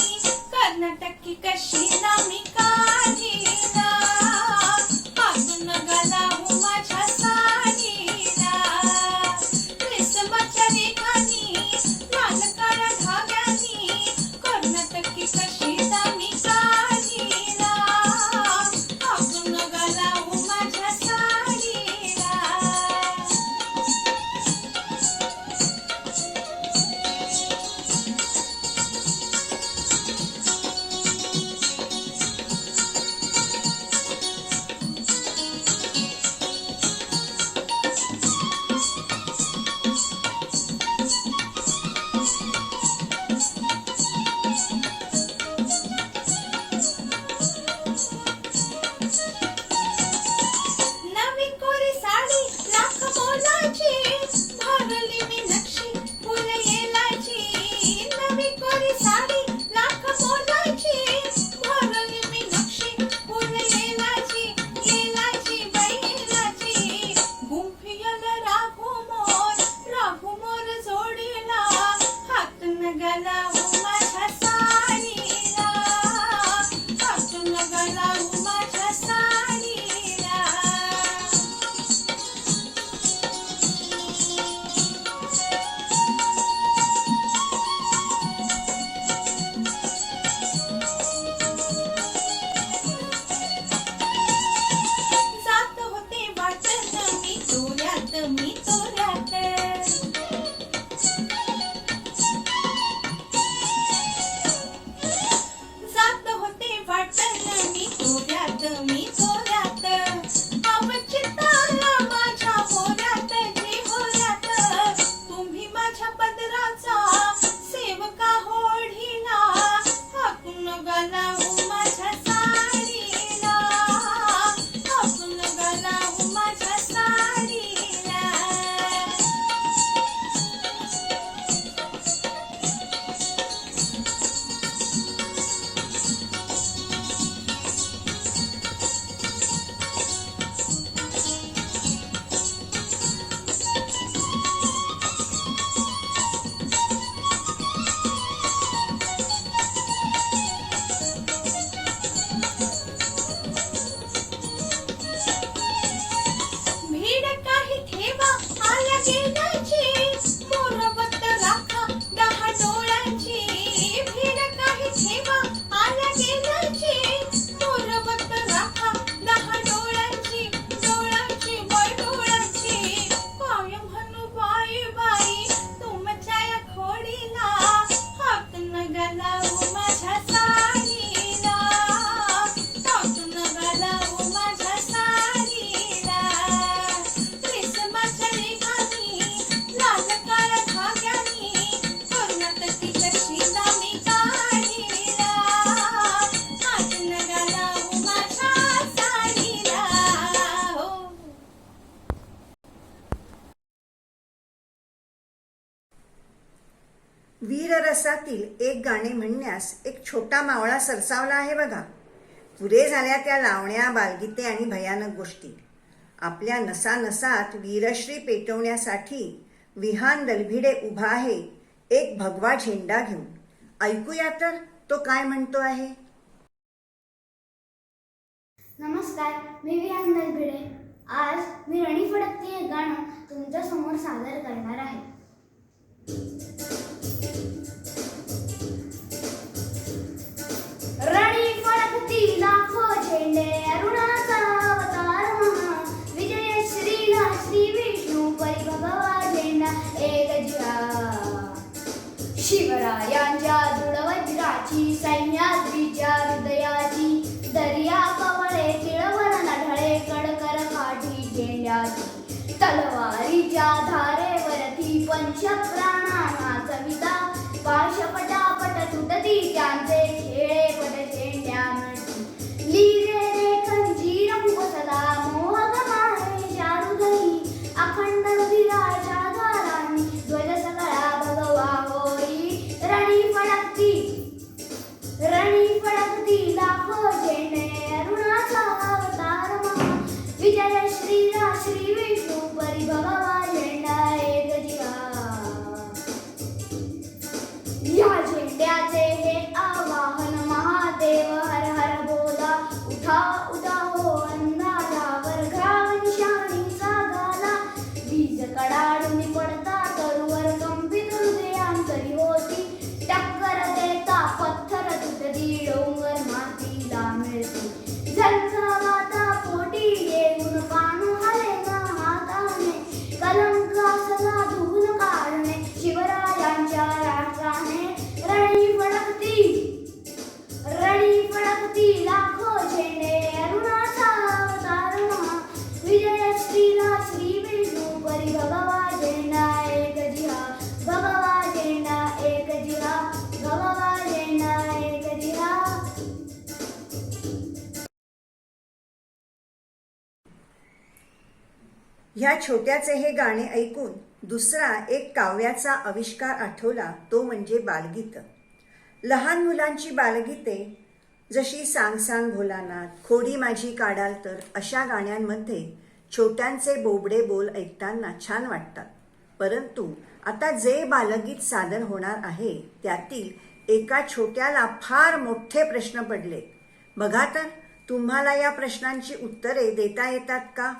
वीररसातील एक गाणे म्हणण्यास एक छोटा मावळा सरसावला आहे बघा. पुरे झाल्या त्या लावण्या, बालगीते आणि भयानक गोष्टी. आपल्या नसानसात वीरश्री पेटवण्यासाठी विहान दलभिडे उभा आहे एक भगवा झेंडा घेऊन. ऐकूया तर तो काय म्हणतो आहे. नमस्कार, मी विहान दलभिडे. आज मी रणी फडकती हे गाणं तुमच्या समोर सादर करणार आहे. रणी फडकती लाखो झेंडे, अरुणाचा अवतार महा, विजय श्रीला श्री विष्णू परी भगवा झेंडा एक जिहा. शिवरायांच्या दृढवज्राची, सह्याद्रीच्या हृदयाची, दर्या कवळे तिळवण ढळे कडकर काठी झेंड्याची, तलवारीच्या धारेवरती पंचप्राणांना चविता, पाशपटापट तुटती त्यांचे खेळे पट झेंड्यावरती. लीरे लेखन जीरंग सदा मोहक माहे शारुदई, अखंड रुधिराच्या द्वारांनी ध्वज सकळा भगवा होई. रणी फडकती लाखो झेंडे, अरुणाचा अवतार महा, विजय श्रीला श्री विष्णू परी भगवा झेंडा एक जिहा. या झेंड्याचे हे आवाहन महादेव हर हर बोला, उठा उठा हो अंधारावर घावन शाणीचा गाला, वीज कडाडून पडता तरुवर कंपित हृदयांतरी होती, टक्कर देता पत्थर तुटती डोंगर मातीला मिळती, झंझावाता पोटी येऊन पान हले ना हाताने, कलंक असला धुवून काढणे शिवरायांच्या राष्ट्राने. रणी फडकती लाखो झेंडे, अरुणाचा अवतार महा, विजय श्रीला श्री विष्णू परी भगवा झेंडा एक जिहा. भगवा झेंडा एक जिहा, भगवा झेंडा एक जिहा. ह्या छोट्याचे हे गाणे ऐकून दुसरा एक काव्याचा आविष्कार आठवला, तो म्हणजे बालगीत. लहान मुलांची बालगीते जशी सांग सांग भोलानाथ, खोडी माझी काढाल तर, अशा गाण्यांमध्ये छोट्यांचे बोबडे बोल ऐकताना छान वाटतात. परंतु आता जे बालगीत सादर होणार आहे त्यातील एका छोट्याला फार मोठे प्रश्न पडले. बघा तर तुम्हाला या प्रश्नांची उत्तरे देता येतात का.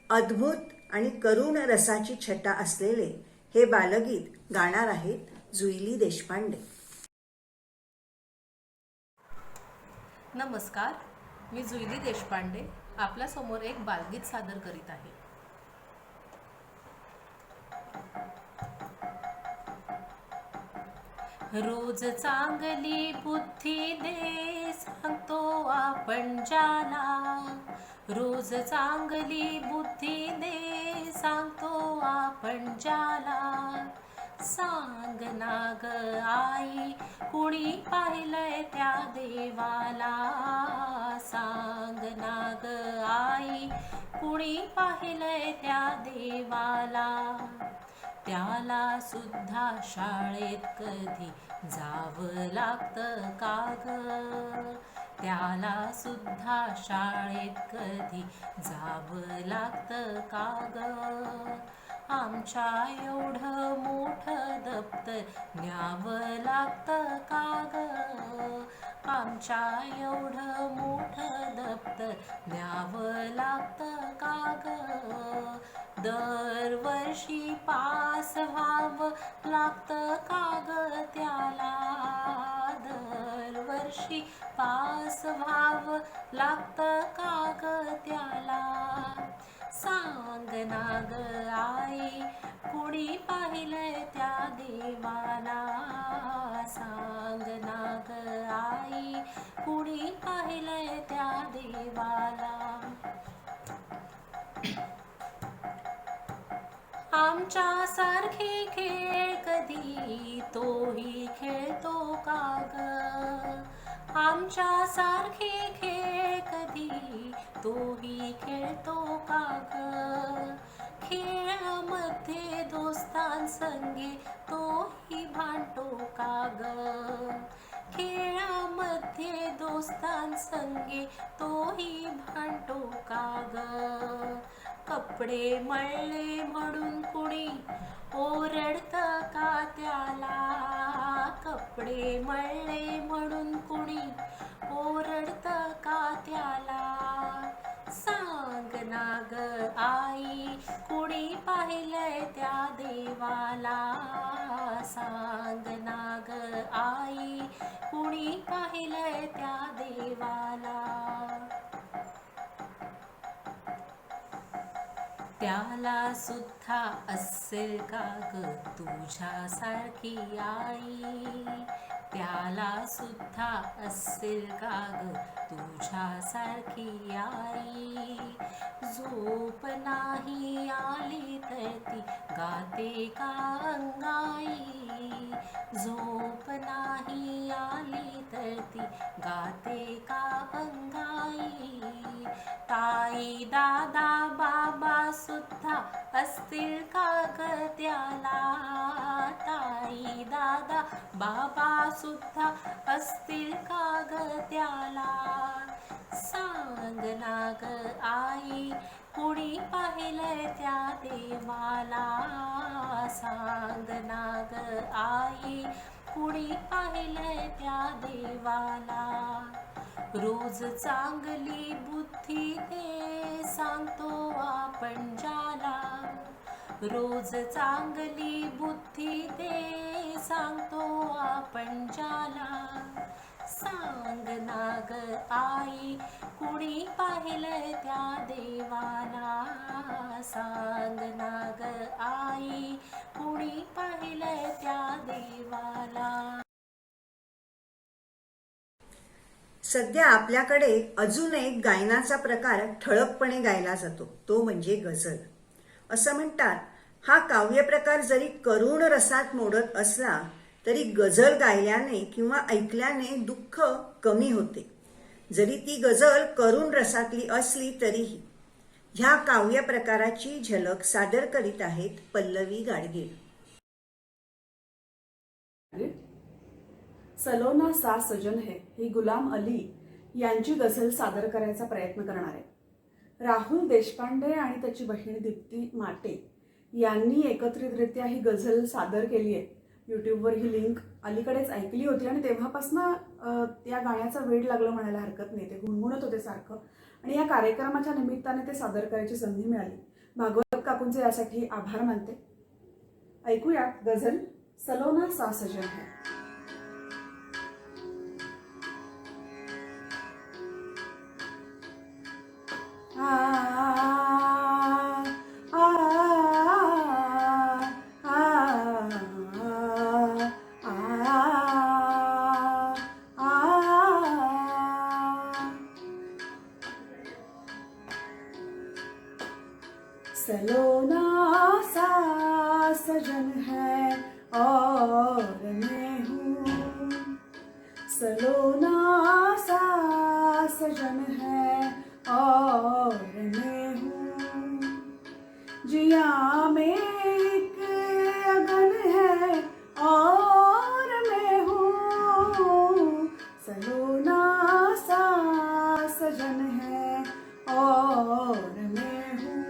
अद्भुत आणि करुण रसाची छटा असलेले हे बालगीत गाणार आहेत जुईली देशपांडे. नमस्कार, मी जुईली देशपांडे आपल्यासमोर एक बालगीत सादर करीत आहे. रोज चांगली बुद्धी दे सांगतो आपण ज्याला, रोज चांगली बुद्धी दे सांगतो आपण ज्याला. सांग ना ग आई कुणी पाहिलंय त्या देवाला, सांग ना ग आई कुणी पाहिलंय त्या देवाला. त्याला सुद्धा शाळेत कधी जावं लागतं का ग, त्याला सुद्धा शाळेत कधी जावं लागतं का ग. आमच्या एवढं मोठं दप्तर न्यावं लागतं का ग, आमच्या एवढं मोठं दप्तर न्यावं लागतं का ग. दरवर्षी पास व्हावं लागतं का ग त्याला, दरवर्षी पास व्हावं लागतं का ग त्याला. सांग ना ग आई कुणी पाहिलंय त्या देवाला, सांग ना ग आई कुणी पाहिलंय त्या देवाला. आमच्या सारखे खेळ कधी तोही खेळतो का ग, आमच्या सारखे खेळ कधी तोही खेळतो का ग. खेळामध्ये दोस्तांसंगे तोही भांडतो का टोका ग. कपडे मळले म्हणून कुणी ओरडत का त्याला. कपडे मळले म्हणून कुणी ओरडत का त्याला. सांग ना ग आई कुणी पाहिलंय त्या देवाला. सांग ना ग आई कुणी पाहिलंय त्या देवाला. त्याला सुद्धा असेल का ग तुझ्यासारखी आई. त्याला सुद्धा असेल का ग तुझ्यासारखी आई. झोप नाही आली तर ती गाते का अंगाई. झोप नाही आली तर ती गाते का अंगाई. ताई दादा बाबा सुद्धा असतील का ग त्याला. ताई दादा बाबा सुद्धा असतील का ग त्याला. सांग ना ग आई कुणी पाहिलंय त्या देवाला. सांग ना ग आई कुणी पाहिलंय त्या देवाला. रोज चांगली बुद्धी दे सांगतो आपण ज्याला. रोज चांगली बुद्धी दे सांगतो आपण ज्याला. सांग ना ग आई कुणी पाहिलंय त्या देवाला. सांग ना ग आई कुणी पाहिलंय त्या देवाला. सध्या आपल्याकडे अजून एक गायनाचा प्रकार ठळकपणे गायला जातो, तो म्हणजे गझल. असं म्हणतात, हा काव्यप्रकार जरी करुण रसात मोडत असला तरी गझल गायल्याने किंवा ऐकल्याने दुःख कमी होते. जरी ती गझल करुण रसातली असली तरीही. ह्या काव्य प्रकाराची झलक सादर करीत आहेत पल्लवी गाडगीळ. सलोना सा सजन है ही गुलाम अली यांची गझल सादर करायचा प्रयत्न करणार आहे. राहुल देशपांडे आणि त्याची बहीण दीप्ती माटे यांनी एकत्रितरित्या ही गझल सादर केली आहे. यूट्यूबवर ही लिंक अलीकडेच ऐकली होती आणि तेव्हापासनं या गाण्याचा वेड लागलं म्हणायला हरकत नाही. ते गुणगुणत होते सारखं आणि या कार्यक्रमाच्या निमित्ताने ते सादर करायची संधी मिळाली. भागवत काकूंचे यासाठी आभार मानते. ऐकूया गझल सलोना सा सजन है. सलोना सा सजन है और मैं हूँ. सलोना सा सजन है और मैं हूँ. जिया में एक अगन है और मैं हूँ. सलोना सा सजन है और मैं हूँ.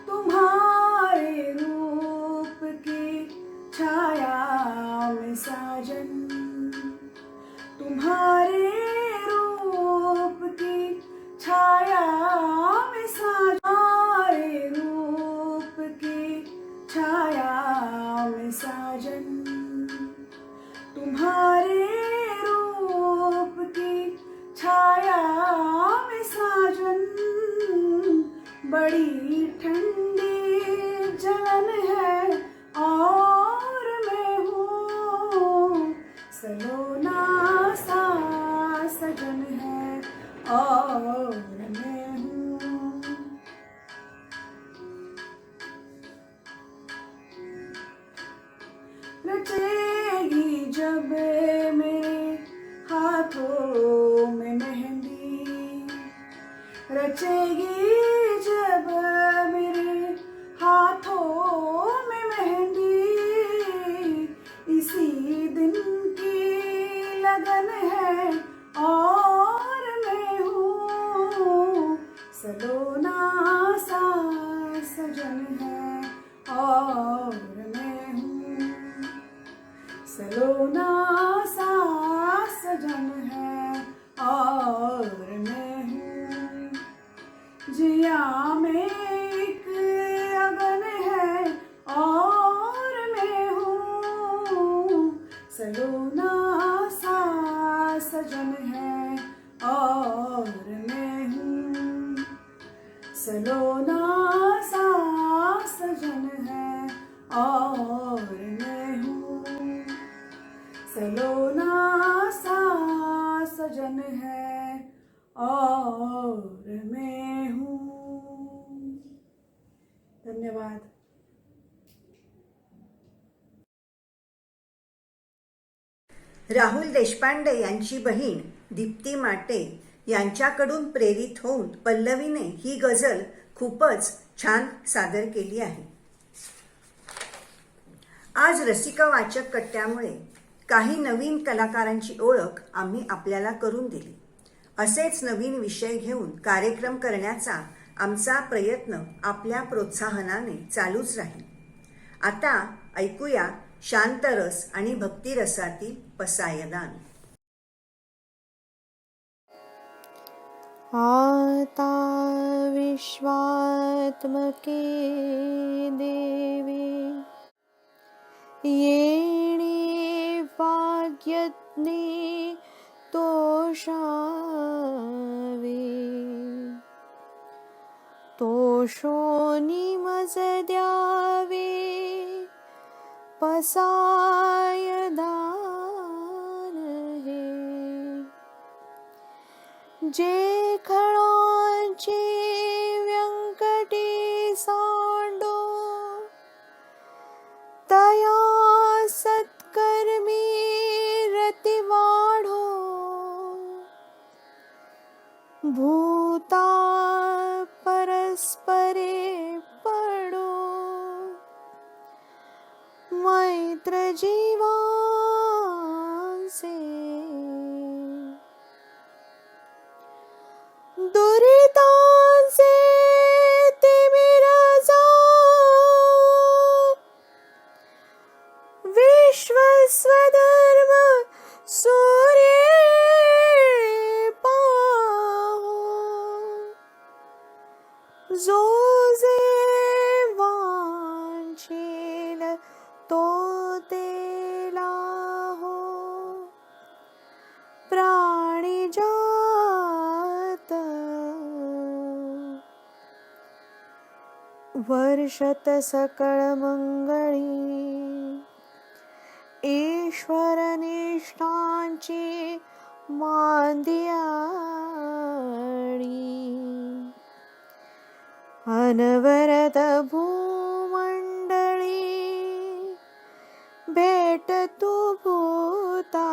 तुम्हारे रूप की छाया में साजन. तुम्हारे रूप की छाया में साजन. तुम्हारे रूप की छाया में साजन. तुम्हारे रूप की छाया में साजन. बड़ी ठंडी जलन है और मैं हूँ. सलोना सा सजन है और मैं हूँ. रचेगी जब मेरे हाथों में मेहंदी. रचेगी जब मेरे हाथों में मेहंदी. इसी दिन की अगन है और मैं हूँ, सलोना सा सजन है और मैं हूँ, सलोना सा सजन है और मैं हूँ, जिया में एक अगन है और मैं हूँ, सलोना सा सजन है और मैं हूँ, सलोना सा सजन है और मैं हूँ, सलोना सा सजन है और मैं हूँ। धन्यवाद. राहुल देशपांडे यांची बहीण दीप्ती माटे यांच्याकडून प्रेरित होऊन पल्लवीने ही गझल खूपच छान सादर केली आहे. आज रसिका वाचक कट्ट्यामुळे काही नवीन कलाकारांची ओळख आम्ही आपल्याला करून दिली. असेच नवीन विषय घेऊन कार्यक्रम करण्याचा आमचा प्रयत्न आपल्या प्रोत्साहनाने चालूच राहील. आता ऐकूया शांतरस आणि भक्तिरसातील पसायदान. आता विश्वात्मके देवी येणे वाग्यज्ञे तोषावे, तोषोनी मज द्यावे पसायदान हे. जे खळांचे व्यंकटी सांडो, तया सत्कर्मी रती वाढो. भूता परस्परे पडो, मैत्र जीवांचे. दुरितांचे तिमिर जाओ, विश्व स्वधर्म सूर्य पाहो. जो जे वांछेल तो ते लाहो, प्राणी जात वर्षत सकळ मंगळी. ईश्वर निष्ठांची मांदियाळी, अनवरत भूमंडळी भेट तू भूता.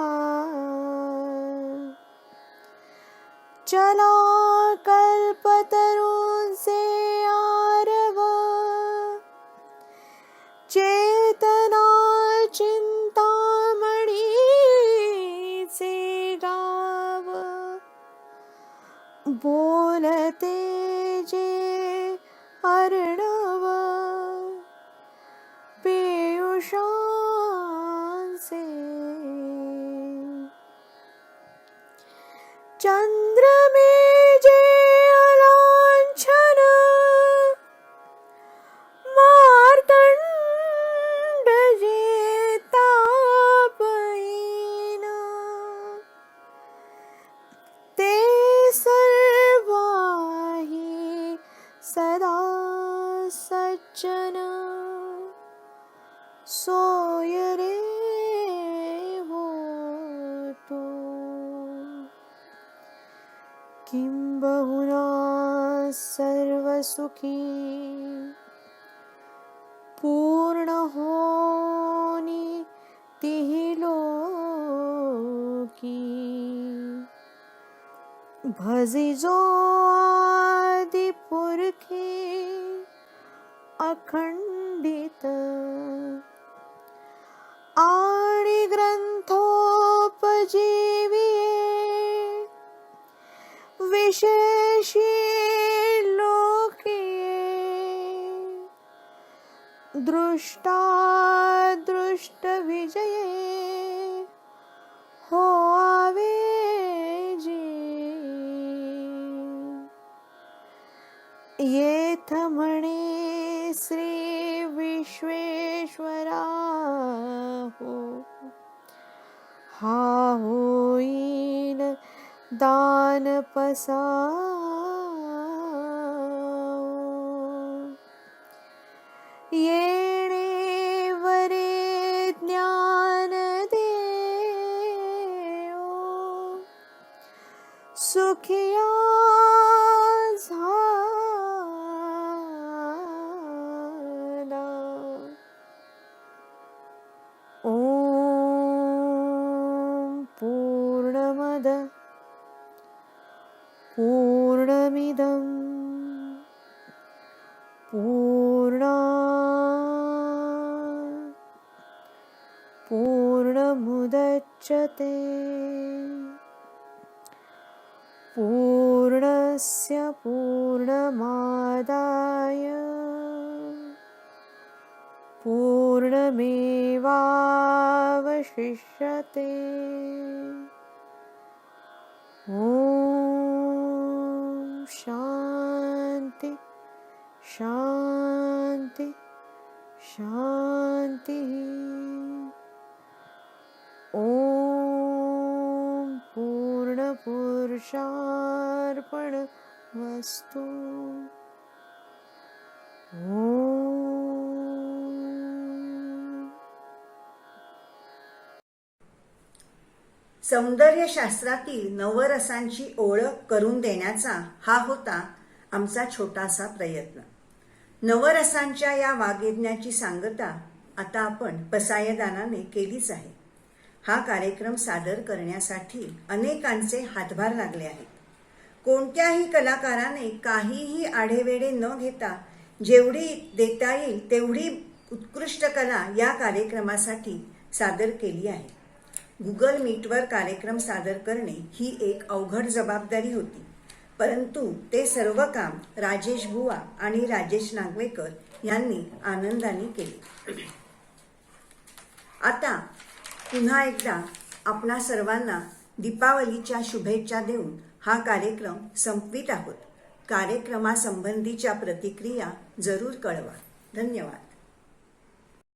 चला कल्पतरूंचे आरव, चेतना चिंतामणीचे गाव. बोलते जे अर्णव पेयुषांचे. चंद्रमे जे अलांछन, मार्तंड जे तापहीन. ते सर्वाही सदा सज्जन, सोय रे हो तू. किंबहुना सर्वसुखी पूर्ण होनी तिहि लोकी. भजिजो आदि पुरखी अखंडित, आणि ग्रंथोपजीवी विशेषी लोके दृष्टादृष्टविजये हो आवेजी येथ म्हणे श्री विश्वेश्वरा हो हा होईल दान येणे वरे ज्ञान देओ सुखिया झाला ओम पूर्णमद पूर्णमिदं पूर्णमुदच्यते पूर्णस्य पूर्णमादाय पूर्णमेवावशिष्यते ॐ शान्ति शान्ति शान्ति ॐ पूर्णपुरुषार्पणमस्तु सौंदर्यशास्त्रातील नवरसांची ओळख करून देण्याचा हा होता आमचा छोटासा प्रयत्न. नवरसांच्या या वाग्यज्ञाची सांगता आता आपण पसायदानाने केलीच आहे. हा कार्यक्रम सादर करण्यासाठी अनेकांचे हातभार लागले आहेत. कोणत्याही कलाकाराने काहीही आढेवेढे न घेता जेवढी देता येईल तेवढी उत्कृष्ट कला या कार्यक्रमासाठी सादर केली आहे. गुगल मीटवर कार्यक्रम सादर करणे ही एक अवघड जबाबदारी होती, परंतु ते सर्व काम राजेश बुवा आणि राजेश नागवेकर यांनी आनंदाने केले. आता पुन्हा एकदा आपणा सर्वांना दीपावलीच्या शुभेच्छा देऊन हा कार्यक्रम संपवित आहोत. कार्यक्रमासंबंधीच्या प्रतिक्रिया जरूर कळवा. धन्यवाद.